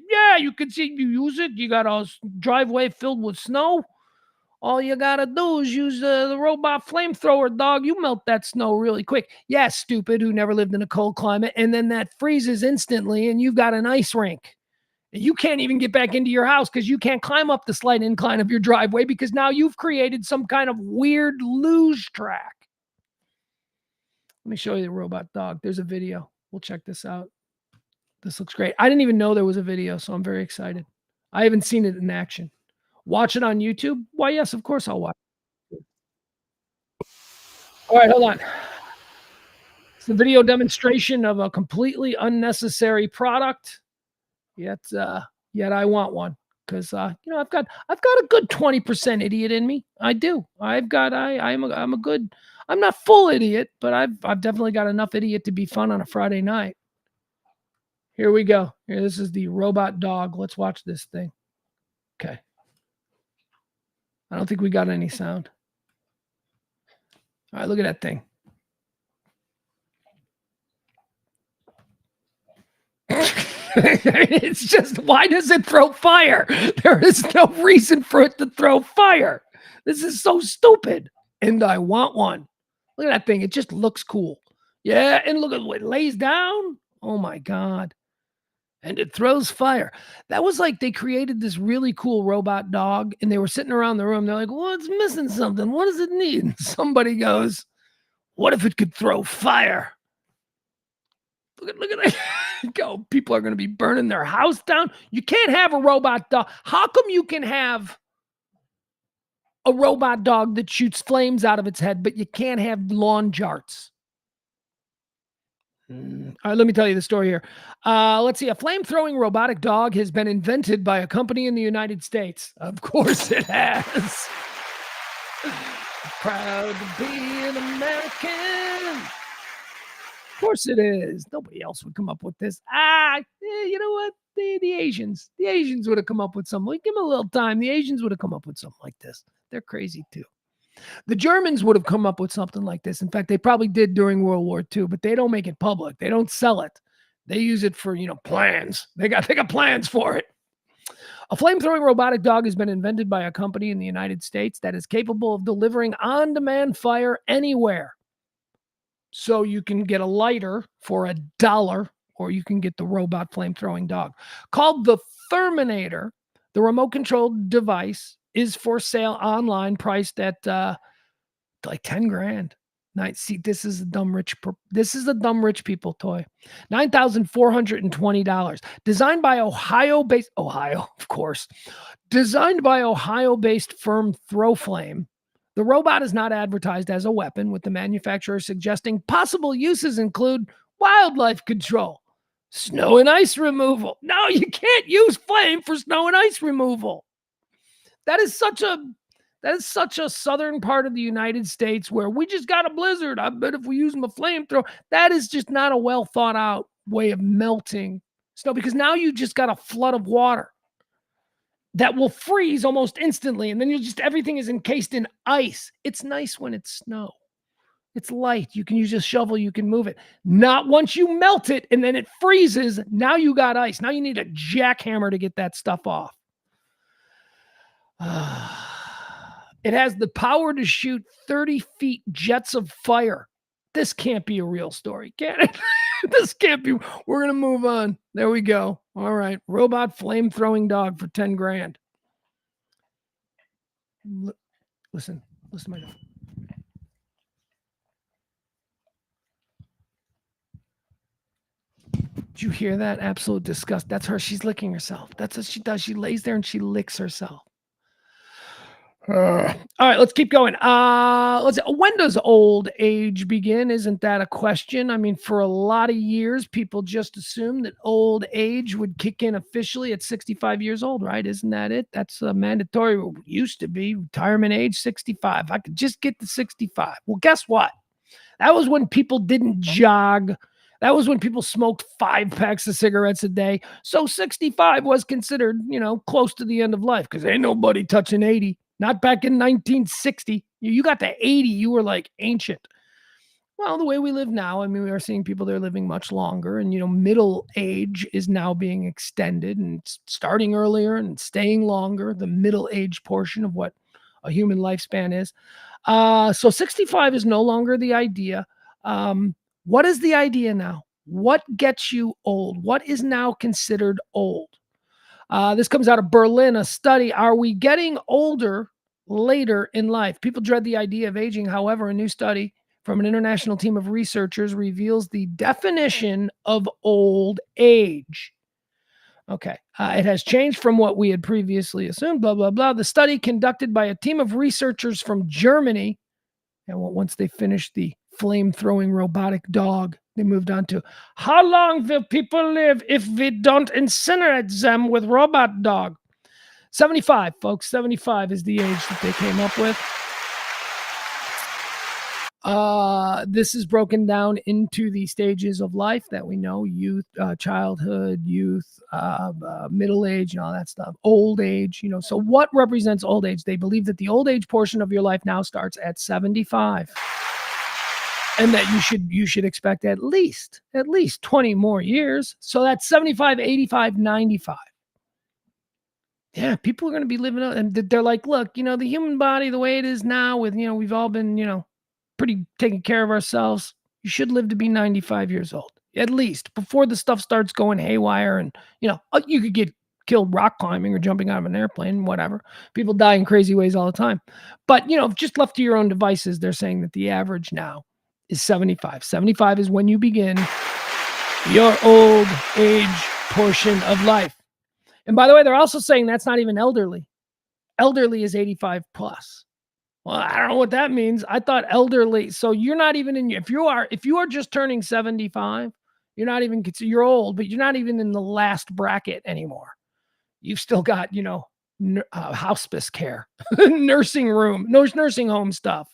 can see you use it. You got a driveway filled with snow. All you got to do is use the robot flamethrower dog. You melt that snow really quick. Yeah, stupid, who never lived in a cold climate. And then that freezes instantly and you've got an ice rink. You can't even get back into your house because you can't climb up the slight incline of your driveway because now you've created some kind of weird luge track. Let me show you the robot dog. There's a video. We'll check this out. This looks great. I didn't even know there was a video, so I'm very excited. I haven't seen it in action. Watch it on YouTube? Why, yes, of course I'll watch it. All right, hold on. It's a video demonstration of a completely unnecessary product. Yet I want one because I've got a good 20% idiot in me. I do. I'm not full idiot, but I've definitely got enough idiot to be fun on a Friday night. Here we go. Here, this is the robot dog. Let's watch this thing. Okay. I don't think we got any sound. All right, look at that thing. It's just, why does it throw fire? There is no reason for it to throw fire. This is so stupid. And I want one. Look at that thing. It just looks cool. Yeah, and look at what it lays down. Oh my God. And it throws fire. That was like they created this really cool robot dog and they were sitting around the room. They're like, well, it's missing something. What does it need? And somebody goes, what if it could throw fire? Look at that. Go. People are going to be burning their house down. You can't have a robot dog. How come you can have a robot dog that shoots flames out of its head, but you can't have lawn jarts? All right, let me tell you the story here. Let's see. A flame-throwing robotic dog has been invented by a company in the United States. Of course it has. Proud to be an American. Of course it is. Nobody else would come up with this. You know what? The Asians would have come up with something. Give them a little time. The Asians would have come up with something like this. They're crazy too. The Germans would have come up with something like this. In fact, they probably did during World War II, but they don't make it public. They don't sell it. They use it for, plans. They got plans for it. A flame-throwing robotic dog has been invented by a company in the United States that is capable of delivering on-demand fire anywhere. So you can get a lighter for $1, or you can get the robot flame-throwing dog. Called the Terminator, the remote-controlled device is for sale online, priced at like 10 grand. See, this is a dumb rich people toy. $9,420. Designed by Ohio-based firm Throwflame. The robot is not advertised as a weapon, with the manufacturer suggesting possible uses include wildlife control, snow and ice removal. No, you can't use flame for snow and ice removal. That is such a That is such a southern part of the United States where we just got a blizzard. I bet if we use my flamethrower, that is just not a well thought out way of melting snow, because now you just got a flood of water that will freeze almost instantly. And then everything is encased in ice. It's nice when it's snow. It's light. You can use a shovel. You can move it. Not once you melt it and then it freezes. Now you got ice. Now you need a jackhammer to get that stuff off. It has the power to shoot 30 feet jets of fire. This can't be a real story, can it? This can't be. We're going to move on. There we go. All right. Robot flame-throwing dog for 10 grand. Listen to my dog. Did you hear that? Absolute disgust. That's her. She's licking herself. That's what she does. She lays there and she licks herself. All right, let's keep going. When does old age begin? Isn't that a question? I mean, for a lot of years, people just assumed that old age would kick in officially at 65 years old, right? Isn't that it? That's a mandatory, used to be retirement age 65. I could just get to 65. Well, guess what? That was when people didn't jog. That was when people smoked 5 packs of cigarettes a day. So 65 was considered, close to the end of life, because ain't nobody touching 80. Not back in 1960. You got to 80, you were like ancient. Well, the way we live now, I mean, we are seeing people that are living much longer, and, middle age is now being extended and starting earlier and staying longer, the middle age portion of what a human lifespan is. So 65 is no longer the idea. What is the idea now? What gets you old? What is now considered old? This comes out of Berlin, a study. Are we getting older later in life? People dread the idea of aging. However, a new study from an international team of researchers reveals the definition of old age. Okay. It has changed from what we had previously assumed, blah, blah, blah. The study conducted by a team of researchers from Germany, and once they finished the flame-throwing robotic dog, they moved on to how long will people live if we don't incinerate them with robot dog? 75, folks. 75 is the age that they came up with. This is broken down into the stages of life that we know: youth, childhood, youth, middle age, and all that stuff. Old age, So what represents old age? They believe that the old age portion of your life now starts at 75. And that you should expect at least 20 more years. So that's 75, 85, 95. Yeah, people are going to be living up, and they're like, look, the human body, the way it is now with, we've all been, pretty taking care of ourselves. You should live to be 95 years old, at least, before the stuff starts going haywire. And, you could get killed rock climbing or jumping out of an airplane, whatever. People die in crazy ways all the time. But, just left to your own devices, they're saying that the average now is 75. 75 is when you begin your old age portion of life. And by the way, they're also saying that's not even elderly. Elderly is 85 plus. Well, I don't know what that means. I thought elderly. So you're not even in, if you are just turning 75, you're not even, you're old, but you're not even in the last bracket anymore. You've still got, hospice care, nursing home stuff.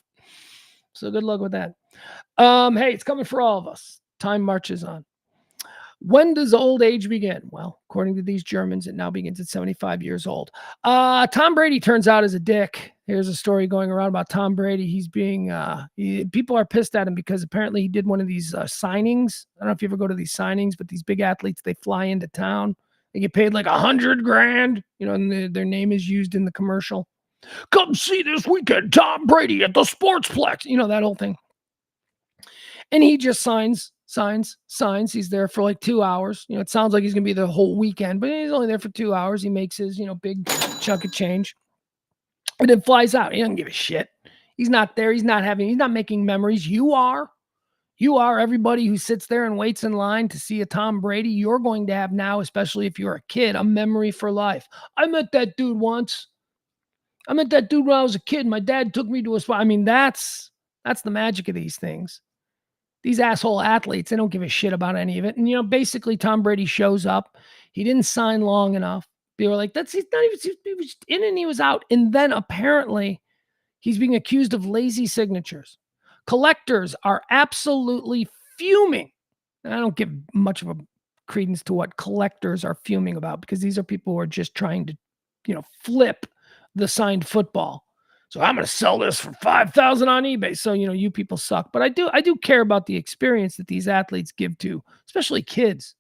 So good luck with that. Hey, it's coming for all of us. Time marches on. When does old age begin? Well, according to these Germans, it now begins at 75 years old. Tom Brady turns out as a dick. Here's a story going around about Tom Brady. He's being, people are pissed at him because apparently he did one of these signings. I don't know if you ever go to these signings, but these big athletes, they fly into town. They get paid like $100,000, and their name is used in the commercial. Come see this weekend, Tom Brady at the Sportsplex, that whole thing. And he just signs. He's there for like 2 hours. It sounds like he's going to be there the whole weekend, but he's only there for 2 hours. He makes his, big chunk of change and then flies out. He doesn't give a shit. He's not there. He's not making memories. You are everybody who sits there and waits in line to see a Tom Brady. You're going to have now, especially if you're a kid, a memory for life. I met that dude once. I met that dude when I was a kid. My dad took me to a spot. I mean, that's the magic of these things. These asshole athletes, they don't give a shit about any of it. And, basically Tom Brady shows up. He didn't sign long enough. People were like, he was in and he was out. And then apparently He's being accused of lazy signatures. Collectors are absolutely fuming. And I don't give much of a credence to what collectors are fuming about, because these are people who are just trying to, flip the signed football. So I'm going to sell this for $5,000 on eBay. So, you people suck. But I do care about the experience that these athletes give to, especially kids.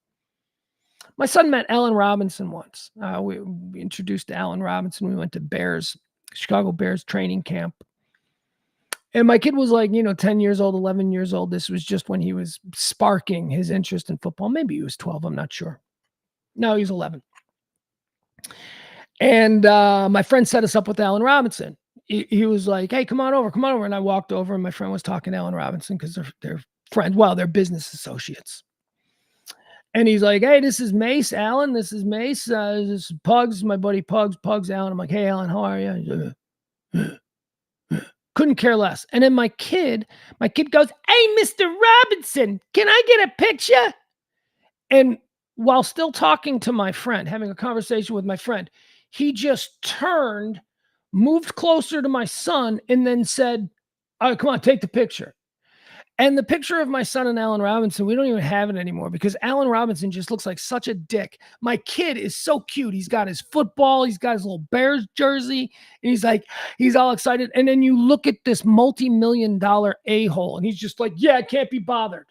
My son met Allen Robinson once. We introduced to Allen Robinson. We went to Chicago Bears training camp. And my kid was like, 10 years old, 11 years old. This was just when he was sparking his interest in football. Maybe he was 12. I'm not sure. No, he was 11. And my friend set us up with Allen Robinson. He was like, hey, come on over. And I walked over, and my friend was talking to Allen Robinson because they're friends. Well, they're business associates. And he's like, hey, this is Mace, Allen. This is Mace. This is Pugs, my buddy Pugs, Allen. I'm like, hey, Allen, how are you? Couldn't care less. And then my kid goes, hey, Mr. Robinson, can I get a picture? And while still talking to my friend, having a conversation with my friend, he just turned, moved closer to my son, and then said, all right, come on, take the picture. And the picture of my son and Allen Robinson, we don't even have it anymore because Allen Robinson just looks like such a dick. My kid is so cute. He's got his football. He's got his little Bears jersey. And he's all excited. And then you look at this multi-million-dollar a-hole, and he's just like, yeah, I can't be bothered.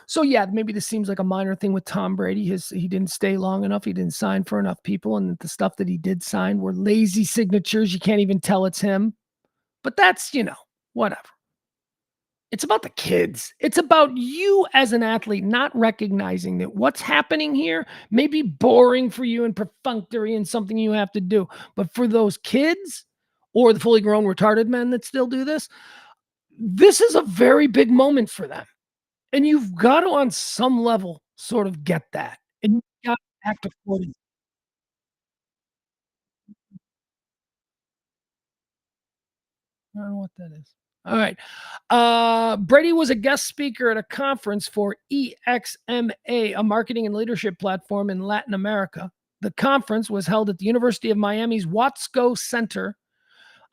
So, yeah, maybe this seems like a minor thing with Tom Brady. He didn't stay long enough. He didn't sign for enough people. And the stuff that he did sign were lazy signatures. You can't even tell it's him. But that's, whatever. It's about the kids. It's about you as an athlete not recognizing that what's happening here may be boring for you and perfunctory and something you have to do. But for those kids or the fully grown retarded men that still do this is a very big moment for them. And you've got to, on some level, sort of get that. And you've got to act accordingly. I don't know what that is. All right. Brady was a guest speaker at a conference for EXMA, a marketing and leadership platform in Latin America. The conference was held at the University of Miami's Watsco Center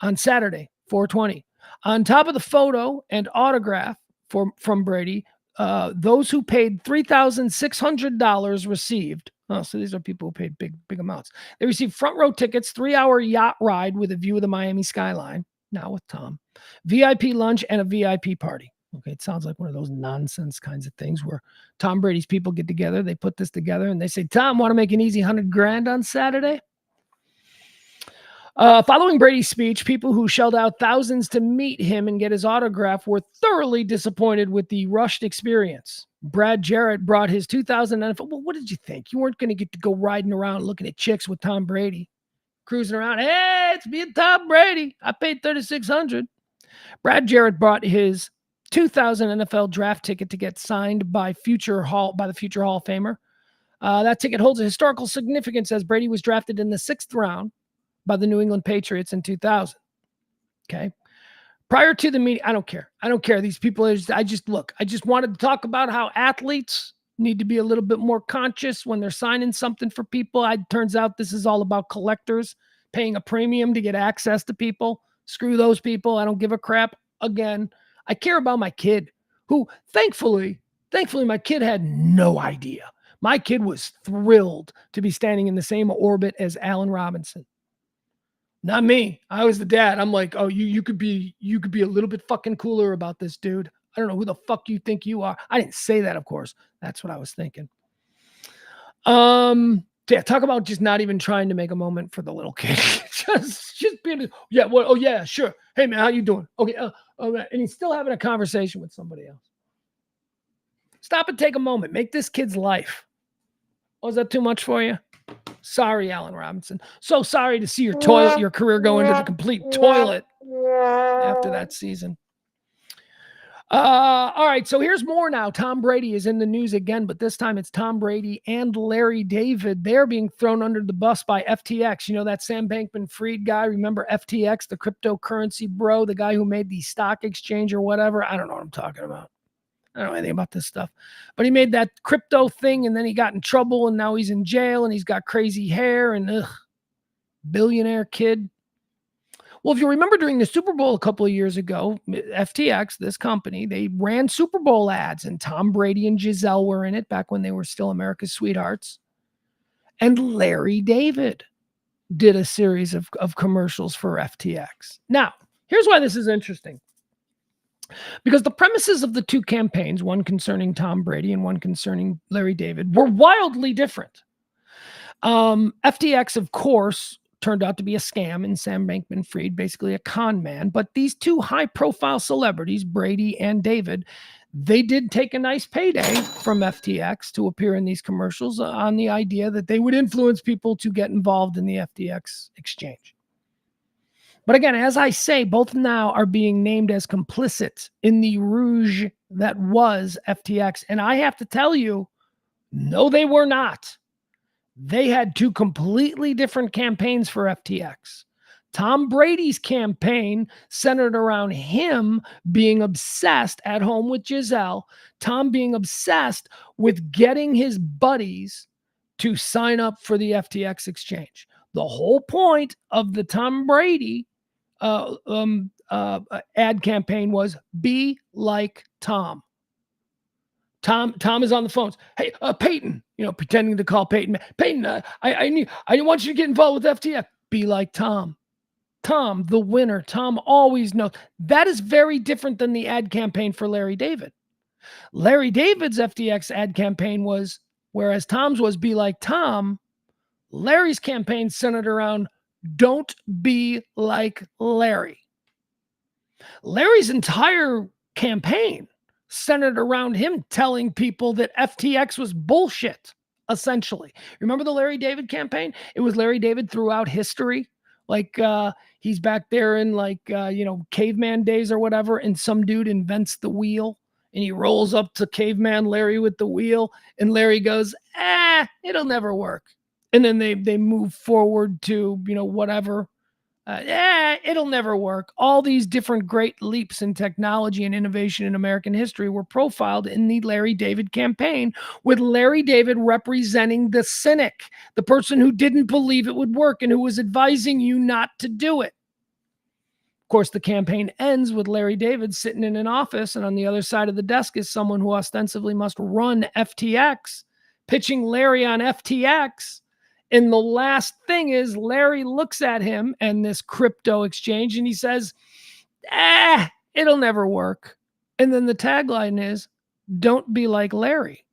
on Saturday, 4/20. On top of the photo and autograph from Brady, those who paid $3,600 received. Oh, so these are people who paid big amounts. They received front row tickets, 3-hour yacht ride with a view of the Miami skyline. Now with Tom, VIP lunch and a VIP party. Okay, it sounds like one of those nonsense kinds of things where Tom Brady's people get together, they put this together, and they say, Tom, want to make an easy $100,000 on Saturday? Following Brady's speech, people who shelled out thousands to meet him and get his autograph were thoroughly disappointed with the rushed experience. Brad Jarrett brought his 2000 NFL. Well, what did you think? You weren't going to get to go riding around looking at chicks with Tom Brady, cruising around. Hey, it's me and Tom Brady. I paid $3,600. Brad Jarrett brought his 2000 NFL draft ticket to get signed by the future Hall of Famer. That ticket holds a historical significance as Brady was drafted in the 6th round by the New England Patriots in 2000. Okay. Prior to the meeting, I don't care. These people, I just wanted to talk about how athletes need to be a little bit more conscious when they're signing something for people. Turns out this is all about collectors paying a premium to get access to people. Screw those people. I don't give a crap. Again, I care about my kid who thankfully my kid had no idea. My kid was thrilled to be standing in the same orbit as Allen Robinson. Not me. I was the dad. I'm like, oh, you could be a little bit fucking cooler about this, dude. I don't know who the fuck you think you are. I didn't say that, of course. That's what I was thinking. Yeah, talk about just not even trying to make a moment for the little kid. just being, yeah, well, oh yeah, sure. Hey man, how you doing? Okay, and he's still having a conversation with somebody else. Stop and take a moment. Make this kid's life. Was that too much for you? Sorry, Allen Robinson. So sorry to see your career go into the complete toilet after that season. All right, so here's more now. Tom Brady is in the news again, but this time it's Tom Brady and Larry David. They're being thrown under the bus by FTX. You know that Sam Bankman-Fried guy? Remember FTX, the cryptocurrency bro, the guy who made the stock exchange or whatever? I don't know what I'm talking about. I don't know anything about this stuff. But he made that crypto thing, and then he got in trouble, and now he's in jail, and he's got crazy hair, and billionaire kid. Well, if you remember during the Super Bowl a couple of years ago, FTX, this company, they ran Super Bowl ads, and Tom Brady and Giselle were in it back when they were still America's sweethearts. And Larry David did a series of commercials for FTX. Now, here's why this is interesting. Because the premises of the two campaigns, one concerning Tom Brady and one concerning Larry David, were wildly different. FTX, of course, turned out to be a scam, and Sam Bankman-Fried, basically a con man. But these two high-profile celebrities, Brady and David, they did take a nice payday from FTX to appear in these commercials on the idea that they would influence people to get involved in the FTX exchange. But again, as I say, both now are being named as complicit in the rouge that was FTX. And I have to tell you, no, they were not. They had two completely different campaigns for FTX. Tom Brady's campaign centered around him being obsessed at home with Giselle, Tom being obsessed with getting his buddies to sign up for the FTX exchange. The whole point of the Tom Brady ad campaign was be like Tom. Tom is on the phones. Hey, Peyton, pretending to call Peyton. Peyton, I want you to get involved with FTX. Be like Tom. Tom, the winner. Tom always knows. That is very different than the ad campaign for Larry David. Larry David's FTX ad campaign was, whereas Tom's was be like Tom, Larry's campaign centered around don't be like Larry. Larry's entire campaign centered around him telling people that FTX was bullshit, essentially. Remember the Larry David campaign? It was Larry David throughout history. Like he's back there in caveman days or whatever, and some dude invents the wheel, and he rolls up to caveman Larry with the wheel, and Larry goes, it'll never work. And then they move forward to, whatever. It'll never work. All these different great leaps in technology and innovation in American history were profiled in the Larry David campaign, with Larry David representing the cynic, the person who didn't believe it would work and who was advising you not to do it. Of course, the campaign ends with Larry David sitting in an office, and on the other side of the desk is someone who ostensibly must run FTX, pitching Larry on FTX. And the last thing is Larry looks at him and this crypto exchange, and he says, it'll never work. And then the tagline is, don't be like Larry.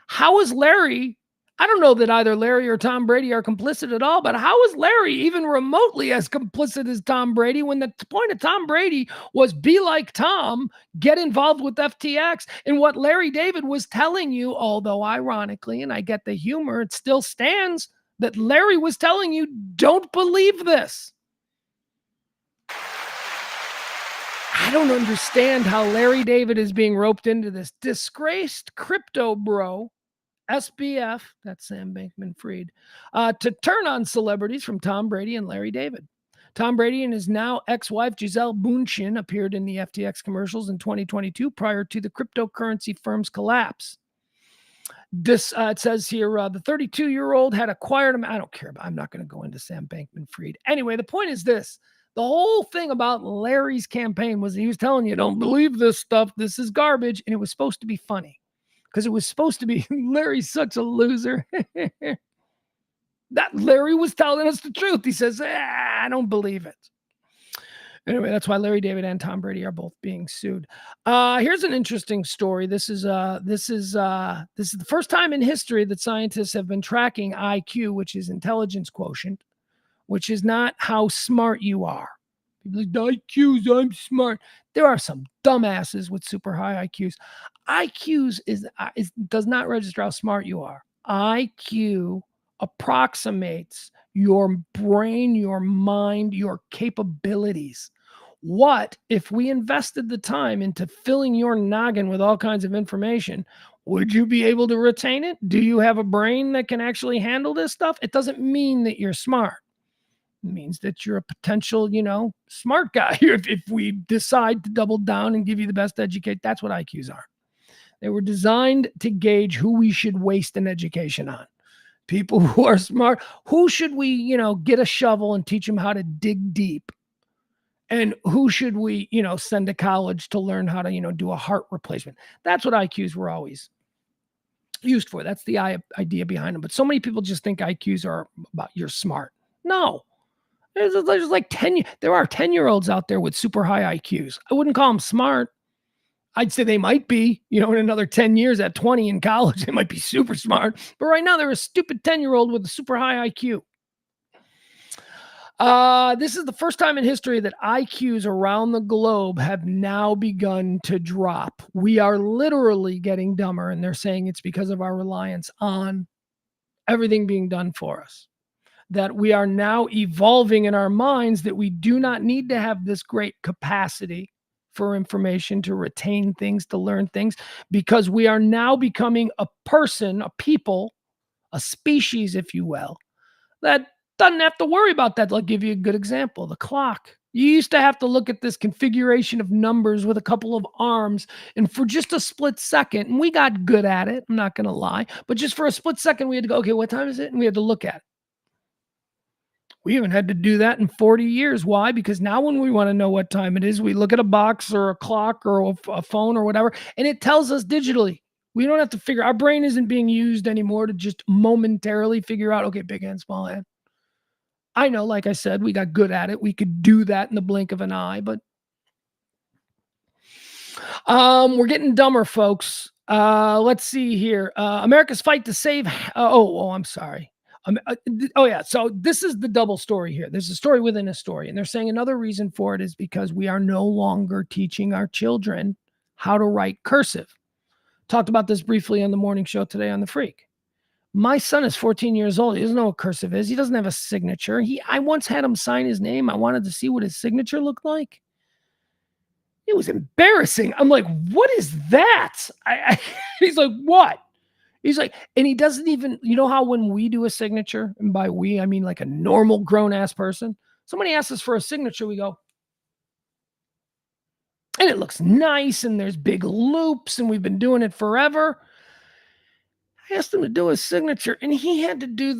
How is Larry? I don't know that either Larry or Tom Brady are complicit at all, but how is Larry even remotely as complicit as Tom Brady when the point of Tom Brady was be like Tom, get involved with FTX? And what Larry David was telling you, although ironically, and I get the humor, it still stands, that Larry was telling you, don't believe this. I don't understand how Larry David is being roped into this. Disgraced crypto bro, SBF, that's Sam Bankman-Fried, to turn on celebrities from Tom Brady and Larry David. Tom Brady and his now ex-wife Giselle Bündchen appeared in the FTX commercials in 2022 prior to the cryptocurrency firm's collapse. This it says here, the 32-year-old had acquired him. I don't care about. I'm not going to go into Sam Bankman-Fried. Anyway, the point is this. The whole thing about Larry's campaign was he was telling you, don't believe this stuff. This is garbage. And it was supposed to be funny. Because it was supposed to be, Larry's such a loser. That Larry was telling us the truth. He says, I don't believe it. Anyway, that's why Larry David and Tom Brady are both being sued. Here's an interesting story. This is the first time in history that scientists have been tracking IQ, which is intelligence quotient, which is not how smart you are. People like, IQs, I'm smart. There are some dumbasses with super high IQs. IQs does not register how smart you are. IQ approximates your brain, your mind, your capabilities. What if we invested the time into filling your noggin with all kinds of information? Would you be able to retain it? Do you have a brain that can actually handle this stuff? It doesn't mean that you're smart. Means that you're a potential, smart guy. If we decide to double down and give you the best educate, that's what IQs are. They were designed to gauge who we should waste an education on. People who are smart. Who should we, get a shovel and teach them how to dig deep? And who should we, send to college to learn how to, do a heart replacement? That's what IQs were always used for. That's the idea behind them. But so many people just think IQs are about you're smart. No. There's like 10, there are 10-year-olds out there with super high IQs. I wouldn't call them smart. I'd say they might be, in another 10 years at 20 in college, they might be super smart. But right now, they're a stupid 10-year-old with a super high IQ. This is the first time in history that IQs around the globe have now begun to drop. We are literally getting dumber, and they're saying it's because of our reliance on everything being done for us. That we are now evolving in our minds that we do not need to have this great capacity for information, to retain things, to learn things, because we are now becoming a person, a people, a species, if you will, that doesn't have to worry about that. I'll give you a good example. The clock. You used to have to look at this configuration of numbers with a couple of arms, and for just a split second, and we got good at it, I'm not going to lie, but just for a split second, we had to go, okay, what time is it? And we had to look at it. We haven't had to do that in 40 years. Why? Because now when we want to know what time it is, we look at a box or a clock or a phone or whatever, and it tells us digitally. We don't have to figure, our brain isn't being used anymore to just momentarily figure out, okay, big hand, small hand. I know, like I said, we got good at it. We could do that in the blink of an eye, but we're getting dumber, folks. Let's see here. America's fight to save. I'm sorry. Yeah. So this is the double story here. There's a story within a story, and they're saying another reason for it is because we are no longer teaching our children how to write cursive. Talked about this briefly on the morning show today on The Freak. My son is 14 years old. He doesn't know what cursive is. He doesn't have a signature. I once had him sign his name. I wanted to see what his signature looked like. It was embarrassing. I'm like, what is that? He's like, what? He's like, and he doesn't even, how when we do a signature, and by we, I mean like a normal grown-ass person, somebody asks us for a signature, we go, and it looks nice, and there's big loops, and we've been doing it forever. I asked him to do a signature, and he had to do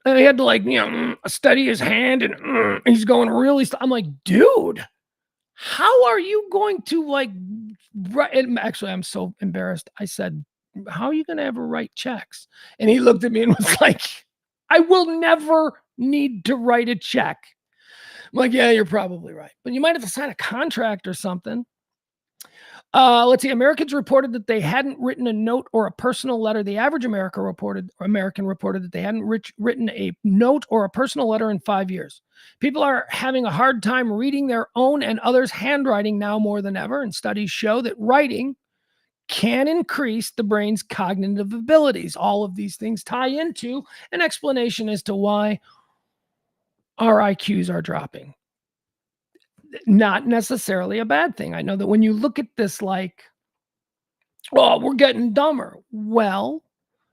he had to steady his hand, and he's going really, I'm like, dude, how are you going to write? And actually, I'm so embarrassed. I said, how are you going to ever write checks? And he looked at me and was like, I will never need to write a check. I'm like, yeah, you're probably right. But you might have to sign a contract or something. Let's see. Americans reported that they hadn't written a note or a personal letter. The average American reported that they hadn't written a note or a personal letter in 5 years. People are having a hard time reading their own and others' handwriting now more than ever. And studies show that writing can increase the brain's cognitive abilities. All of these things tie into an explanation as to why our IQs are dropping. Not necessarily a bad thing. I know that when you look at this like, oh, we're getting dumber. Well,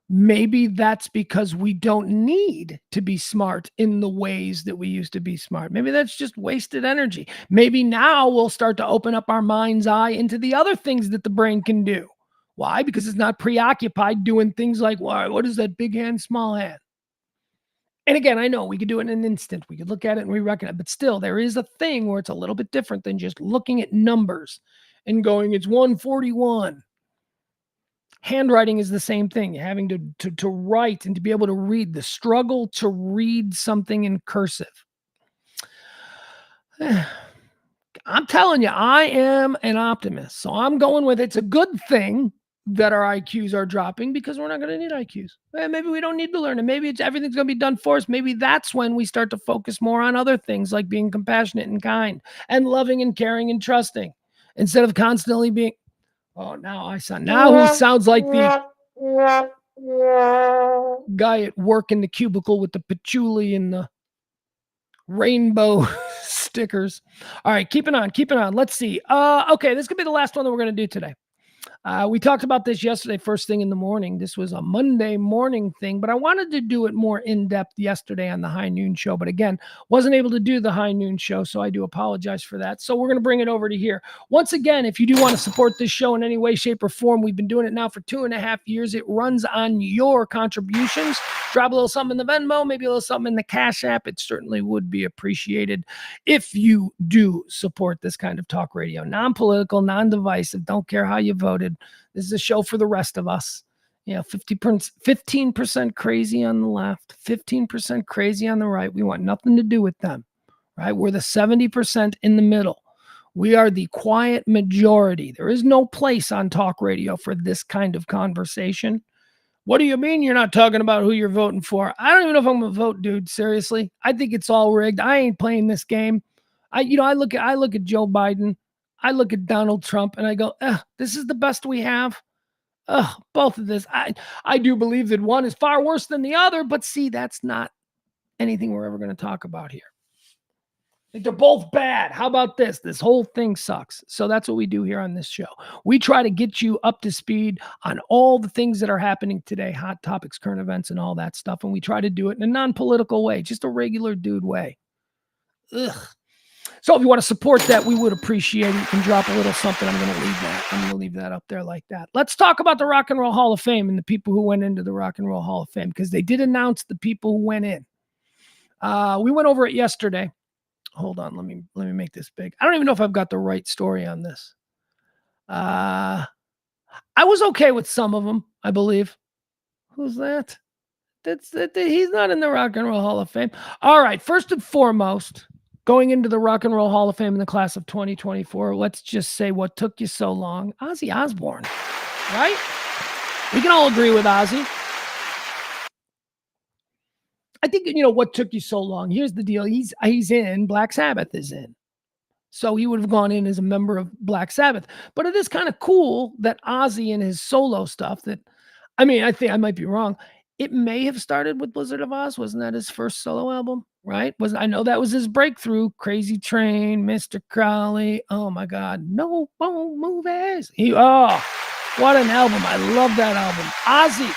maybe that's because we don't need to be smart in the ways that we used to be smart. Maybe that's just wasted energy. Maybe now we'll start to open up our mind's eye into the other things that the brain can do. Why? Because it's not preoccupied doing things like, what is that big hand, small hand? And again, I know we could do it in an instant. We could look at it and we recognize it, but still there is a thing where it's a little bit different than just looking at numbers and going, it's 141. Handwriting is the same thing. Having to write and to be able to read, the struggle to read something in cursive. I'm telling you, I am an optimist. So I'm going with it's a good thing that our IQs are dropping because we're not going to need IQs. Maybe we don't need to learn it. Maybe everything's going to be done for us. Maybe that's when we start to focus more on other things like being compassionate and kind and loving and caring and trusting instead of constantly being, now he sounds like the guy at work in the cubicle with the patchouli and the rainbow stickers. All right, keep it on. Let's see. Okay, this could be the last one that we're going to do today. We talked about this yesterday, first thing in the morning. This was a Monday morning thing, but I wanted to do it more in depth yesterday on the High Noon Show. But again, wasn't able to do the High Noon Show, so I do apologize for that. So we're going to bring it over to here. Once again, if you do want to support this show in any way, shape, or form, we've been doing it now for 2.5 years. It runs on your contributions. Drop a little something in the Venmo, maybe a little something in the Cash App. It certainly would be appreciated if you do support this kind of talk radio. Non-political, non-divisive, don't care how you voted. This is a show for the rest of us. 15% crazy on the left, 15% crazy on the right. We want nothing to do with them, right? We're the 70% in the middle. We are the quiet majority. There is no place on talk radio for this kind of conversation. What do you mean you're not talking about who you're voting for? I don't even know if I'm going to vote, dude. Seriously. I think it's all rigged. I ain't playing this game. I look at Joe Biden. I look at Donald Trump and I go, this is the best we have. Both of this. I do believe that one is far worse than the other, but see, that's not anything we're ever going to talk about here. They're both bad. How about this? This whole thing sucks. So that's what we do here on this show. We try to get you up to speed on all the things that are happening today, hot topics, current events, and all that stuff. And we try to do it in a non-political way, just a regular dude way. Ugh. So if you want to support that, we would appreciate it. You can drop a little something. I'm going to leave that up there like that. Let's talk about the Rock and Roll Hall of Fame and the people who went into the Rock and Roll Hall of Fame, because they did announce the people who went in. We went over it yesterday. Hold on, let me make this big. I don't even know if I've got the right story on this. I was okay with some of them, I believe. Who's that? He's not in the Rock and Roll Hall of Fame. All right, first and foremost, going into the Rock and Roll Hall of Fame in the class of 2024, let's just say what took you so long. Ozzy Osbourne, right? We can all agree with Ozzy. I think, what took you so long? Here's the deal. He's in. Black Sabbath is in. So he would have gone in as a member of Black Sabbath. But it is kind of cool that Ozzy and his solo stuff I think I might be wrong. It may have started with Blizzard of Oz. Wasn't that his first solo album? Right? I know that was his breakthrough. Crazy Train, Mr. Crowley. Oh my God. No Bone Movies. What an album. I love that album. Ozzy.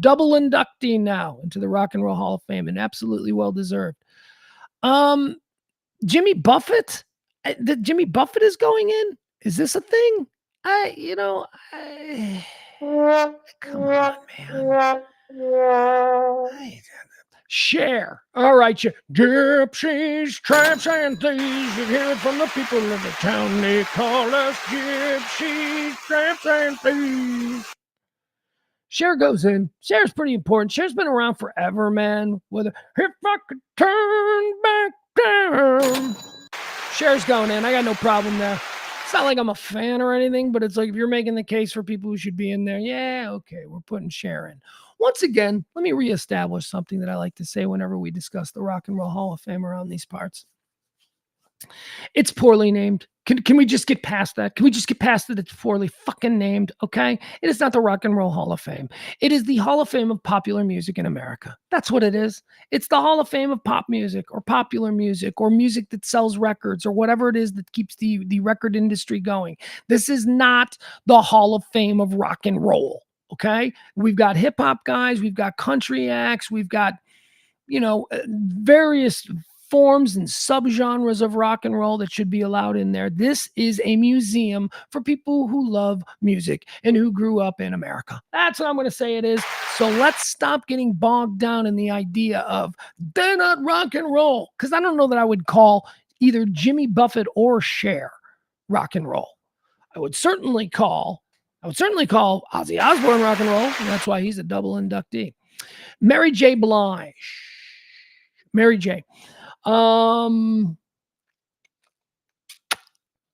Double inductee now into the Rock and Roll Hall of Fame, and absolutely well deserved. Jimmy Buffett. Jimmy Buffett is going in. Is this a thing? Come on, man. Cher. All right, Cher. Gypsies, tramps, and thieves. You hear it from the people of the town. They call us gypsies, tramps, and thieves. Cher goes in. Cher's pretty important. Cher's been around forever, man. If I could turn back down. Cher's going in. I got no problem there. It's not like I'm a fan or anything, but it's like if you're making the case for people who should be in there, yeah, okay, we're putting Cher in. Once again, let me reestablish something that I like to say whenever we discuss the Rock and Roll Hall of Fame around these parts. It's poorly named. Can we just get past that? Can we just get past that? It's poorly fucking named, okay? It is not the Rock and Roll Hall of Fame. It is the Hall of Fame of popular music in America. That's what it is. It's the Hall of Fame of pop music or popular music or music that sells records or whatever it is that keeps the record industry going. This is not the Hall of Fame of rock and roll, okay? We've got hip-hop guys. We've got country acts. We've got, various forms and subgenres of rock and roll that should be allowed in there. This is a museum for people who love music and who grew up in America. That's what I'm going to say it is. So let's stop getting bogged down in the idea of they're not rock and roll, because I don't know that I would call either Jimmy Buffett or Cher rock and roll. I would certainly call Ozzy Osbourne rock and roll, and that's why he's a double inductee. Mary J. Blige. Mary J. I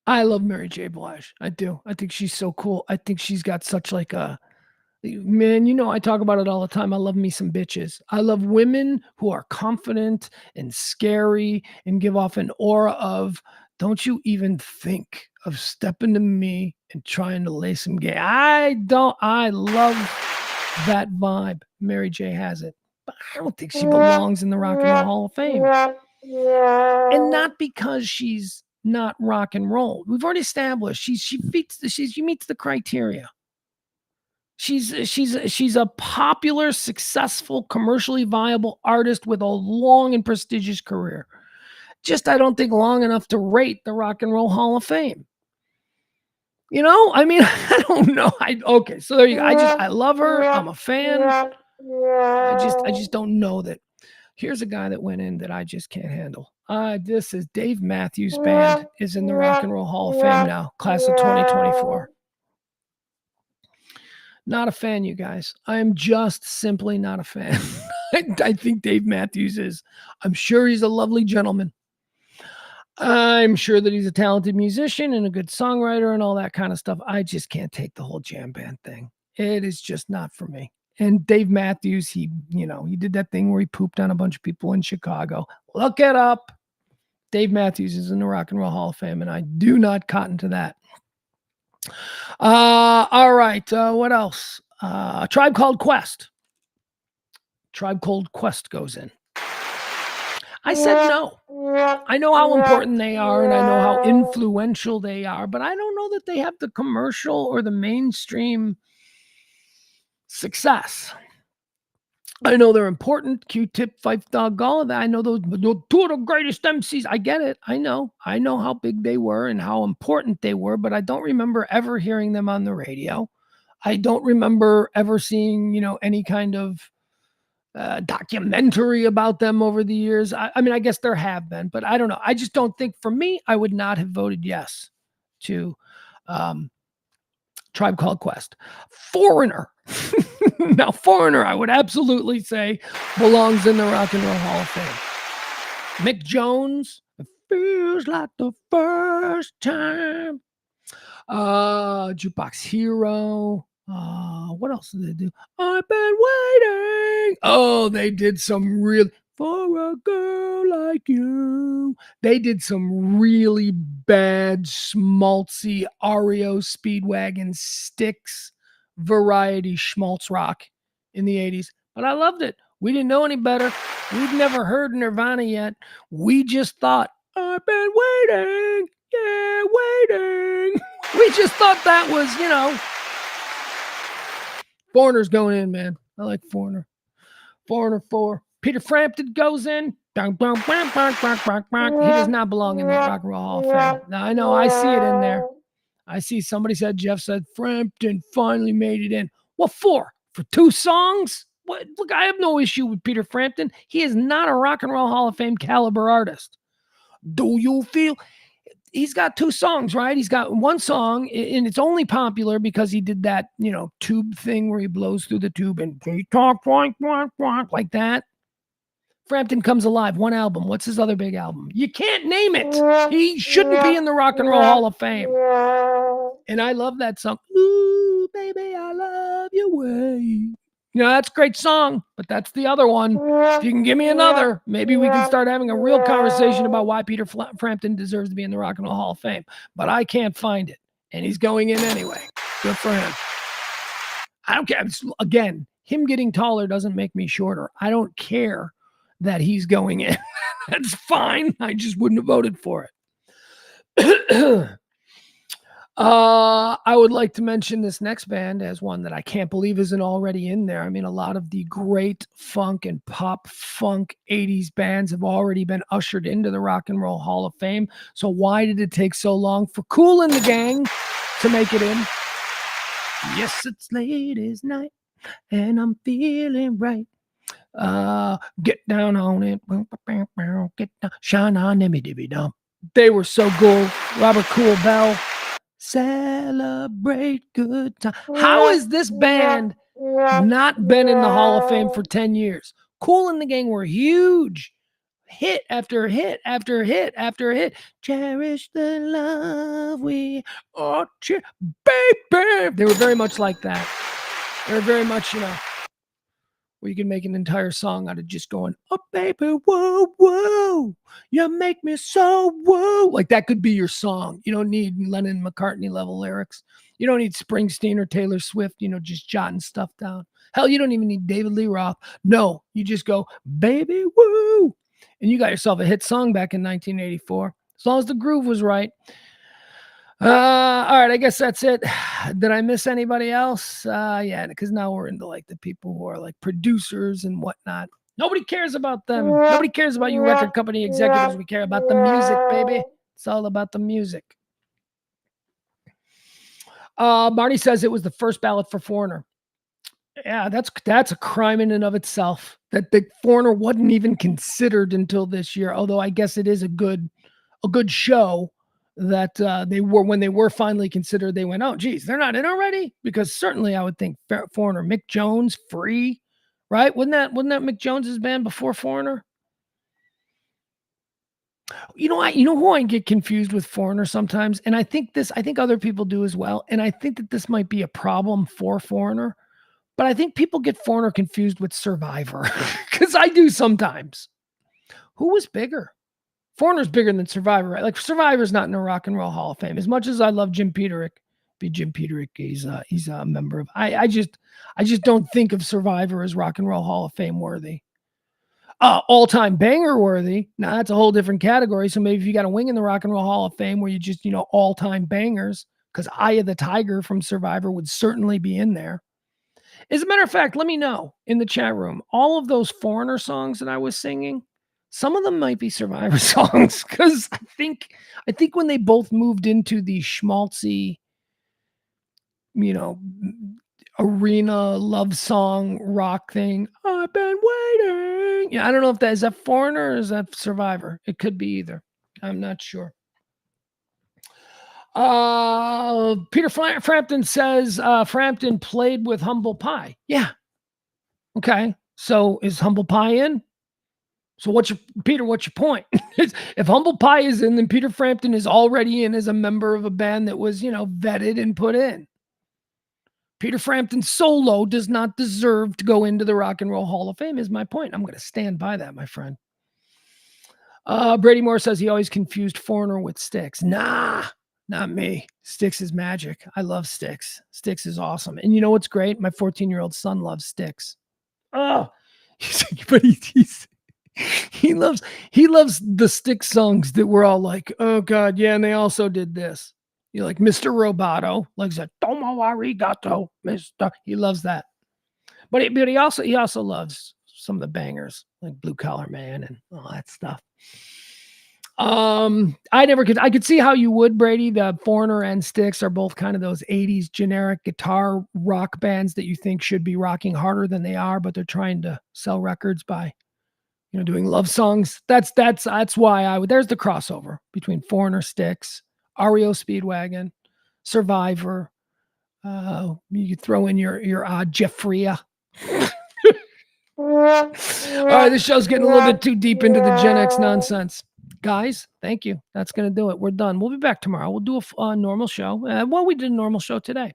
love Mary J. Blige. I do. I think she's so cool. I think she's got such like a, man, I talk about it all the time. I love me some bitches. I love women who are confident and scary and give off an aura of, don't you even think of stepping to me and trying to lay some gay. I love that vibe. Mary J. has it. But I don't think she belongs in the Rock and Roll Hall of Fame. And not because she's not rock and roll. We've already established she meets the criteria. She's a popular, successful, commercially viable artist with a long and prestigious career. Just I don't think long enough to rate the Rock and Roll Hall of Fame. You know, I mean, I don't know. Okay, so there you go. I love her. I'm a fan. I just don't know that. Here's a guy that went in that I just can't handle. This is Dave Matthews Band is in the Rock and Roll Hall of Fame now, class of 2024. Not a fan, you guys. I am just simply not a fan. I think Dave Matthews is. I'm sure he's a lovely gentleman. I'm sure that he's a talented musician and a good songwriter and all that kind of stuff. I just can't take the whole jam band thing. It is just not for me. And Dave Matthews, he did that thing where he pooped on a bunch of people in Chicago. Look it up. Dave Matthews is in the Rock and Roll Hall of Fame, and I do not cotton to that. All right. What else? A Tribe Called Quest. Tribe Called Quest goes in. I said no. I know how important they are and I know how influential they are, but I don't know that they have the commercial or the mainstream success. I know they're important. Q-Tip, Fife Dog, all of that. I know those two of the greatest MCs. I get it. I know how big they were and how important they were, but I don't remember ever hearing them on the radio. I don't remember ever seeing, any kind of documentary about them over the years. I mean, I guess there have been, but I don't know. I just don't think, for me, I would not have voted yes to Tribe Called Quest. Foreigner. Now, Foreigner, I would absolutely say belongs in the Rock and Roll Hall of Fame. Mick Jones, it feels like the first time. Jukebox Hero. What else did they do? I've been waiting. Oh, they did some real for a girl like you. They did some really bad, schmaltzy REO Speedwagon Styx variety schmaltz rock in the 80s. But I loved it. We didn't know any better. We'd never heard Nirvana yet. We just thought, I've been waiting. Yeah, waiting. We just thought that was, Foreigner's going in, man. I like Foreigner. Foreigner 4. Peter Frampton goes in. He does not belong in the Rock and Roll Hall of Fame. Now, I know I see it in there. I see somebody said, Jeff said, Frampton finally made it in. What for? For 2 songs? What? Look, I have no issue with Peter Frampton. He is not a Rock and Roll Hall of Fame caliber artist. Do you feel? He's got 2 songs, right? He's got one song, and it's only popular because he did that, tube thing where he blows through the tube and he talk like that. Frampton Comes Alive, 1 album. What's his other big album? You can't name it. He shouldn't be in the Rock and Roll Hall of Fame. And I love that song. Ooh, baby, I love your way. That's a great song, but that's the other one. If you can give me another, maybe we can start having a real conversation about why Peter Frampton deserves to be in the Rock and Roll Hall of Fame. But I can't find it, and he's going in anyway. Good for him. I don't care. Again, him getting taller doesn't make me shorter. I don't care that he's going in. That's fine. I just wouldn't have voted for it. I would like to mention this next band as one that I can't believe isn't already in there. I mean, a lot of the great funk and pop funk 80s bands have already been ushered into the Rock and Roll Hall of Fame. So why did it take so long for Kool and the Gang to make it in? Yes, it's ladies' night and I'm feeling right. Get down on it. Get down. Shine on dimmy dibby dum. They were so cool. Robert Kool Bell. Celebrate good time. How has this band not been in the Hall of Fame for 10 years? Kool and the Gang were huge. Hit after hit after hit after hit. Cherish the love we are, baby. They were very much like that. They were very much, where you can make an entire song out of just going, oh, baby, whoa, whoa, you make me so whoa. Like that could be your song. You don't need Lennon McCartney level lyrics. You don't need Springsteen or Taylor Swift, just jotting stuff down. Hell, you don't even need David Lee Roth. No, you just go, baby, woo. And you got yourself a hit song back in 1984. As long as the groove was right. All right, I guess that's it. Did I miss anybody else? Yeah, because now we're into like the people who are like producers and whatnot. Nobody cares about them. Nobody cares about you record company executives. We care about the music, baby. It's all about the music. Marty says it was the first ballot for Foreigner. Yeah, that's a crime in and of itself. That the Foreigner wasn't even considered until this year. Although I guess it is a good show that they were, when they were finally considered, they went, oh, geez, they're not in already? Because certainly I would think Foreigner, Mick Jones, Free, right? Wasn't that Mick Jones's band before Foreigner? You know who I get confused with Foreigner sometimes, and I think other people do as well, and I think that this might be a problem for Foreigner, but I think people get Foreigner confused with Survivor, because I do sometimes. Who was bigger? Foreigner's bigger than Survivor, right? Like Survivor's not in the Rock and Roll Hall of Fame. As much as I love Jim Peterick, he's a member of. I just don't think of Survivor as Rock and Roll Hall of Fame worthy. All-time banger worthy. Now that's a whole different category. So maybe if you got a wing in the Rock and Roll Hall of Fame where you just, all-time bangers, because Eye of the Tiger from Survivor would certainly be in there. As a matter of fact, let me know in the chat room. All of those Foreigner songs that I was singing, some of them might be Survivor songs, because I think when they both moved into the schmaltzy, arena love song rock thing, I've been waiting. Yeah, I don't know if is that Foreigner or is that Survivor? It could be either. I'm not sure. Peter Frampton says Frampton played with Humble Pie. Yeah. Okay. So is Humble Pie in? So what's your point? If Humble Pie is in, then Peter Frampton is already in as a member of a band that was, vetted and put in. Peter Frampton solo does not deserve to go into the Rock and Roll Hall of Fame, is my point. I'm going to stand by that, my friend. Brady Moore says he always confused Foreigner with Styx. Nah, not me. Styx is magic. I love Styx. Styx is awesome. And you know what's great? My 14-year-old son loves Styx. Oh, but he loves the Styx songs that were all like, oh God, yeah, and they also did this. Like Mr. Roboto, like that Tomo arigato, Mr. He loves that. But he also loves some of the bangers like Blue Collar Man and all that stuff. I could see how you would, Brady. The Foreigner and Styx are both kind of those 80s generic guitar rock bands that you think should be rocking harder than they are, but they're trying to sell records by doing love songs. That's why there's the crossover between Foreigner, Styx, REO Speedwagon, Survivor. You could throw in your Jeffria. All right, this show's getting a little bit too deep into the Gen X nonsense. Guys, thank you. That's going to do it. We're done. We'll be back tomorrow. We'll do a normal show. We did a normal show today.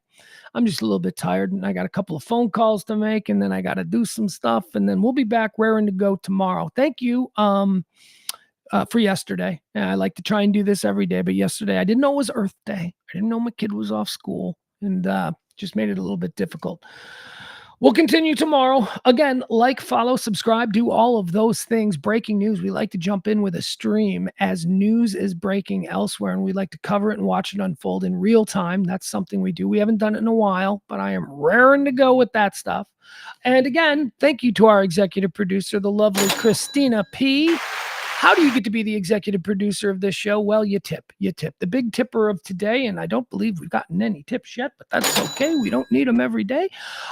I'm just a little bit tired, and I got a couple of phone calls to make, and then I got to do some stuff, and then we'll be back raring to go tomorrow. Thank you for yesterday. I like to try and do this every day, but yesterday I didn't know it was Earth Day. I didn't know my kid was off school, and just made it a little bit difficult. We'll continue tomorrow. Again, like, follow, subscribe, do all of those things. Breaking news. We like to jump in with a stream as news is breaking elsewhere, and we like to cover it and watch it unfold in real time. That's something we do. We haven't done it in a while, but I am raring to go with that stuff. And again, thank you to our executive producer, the lovely Christina P. How do you get to be the executive producer of this show? Well, you tip. The big tipper of today, and I don't believe we've gotten any tips yet, but that's okay. We don't need them every day.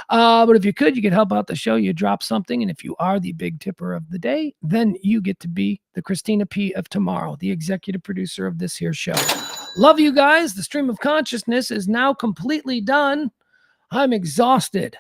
But if you could help out the show. You drop something, and if you are the big tipper of the day, then you get to be the Christina P. of tomorrow, the executive producer of this here show. Love you guys. The stream of consciousness is now completely done. I'm exhausted.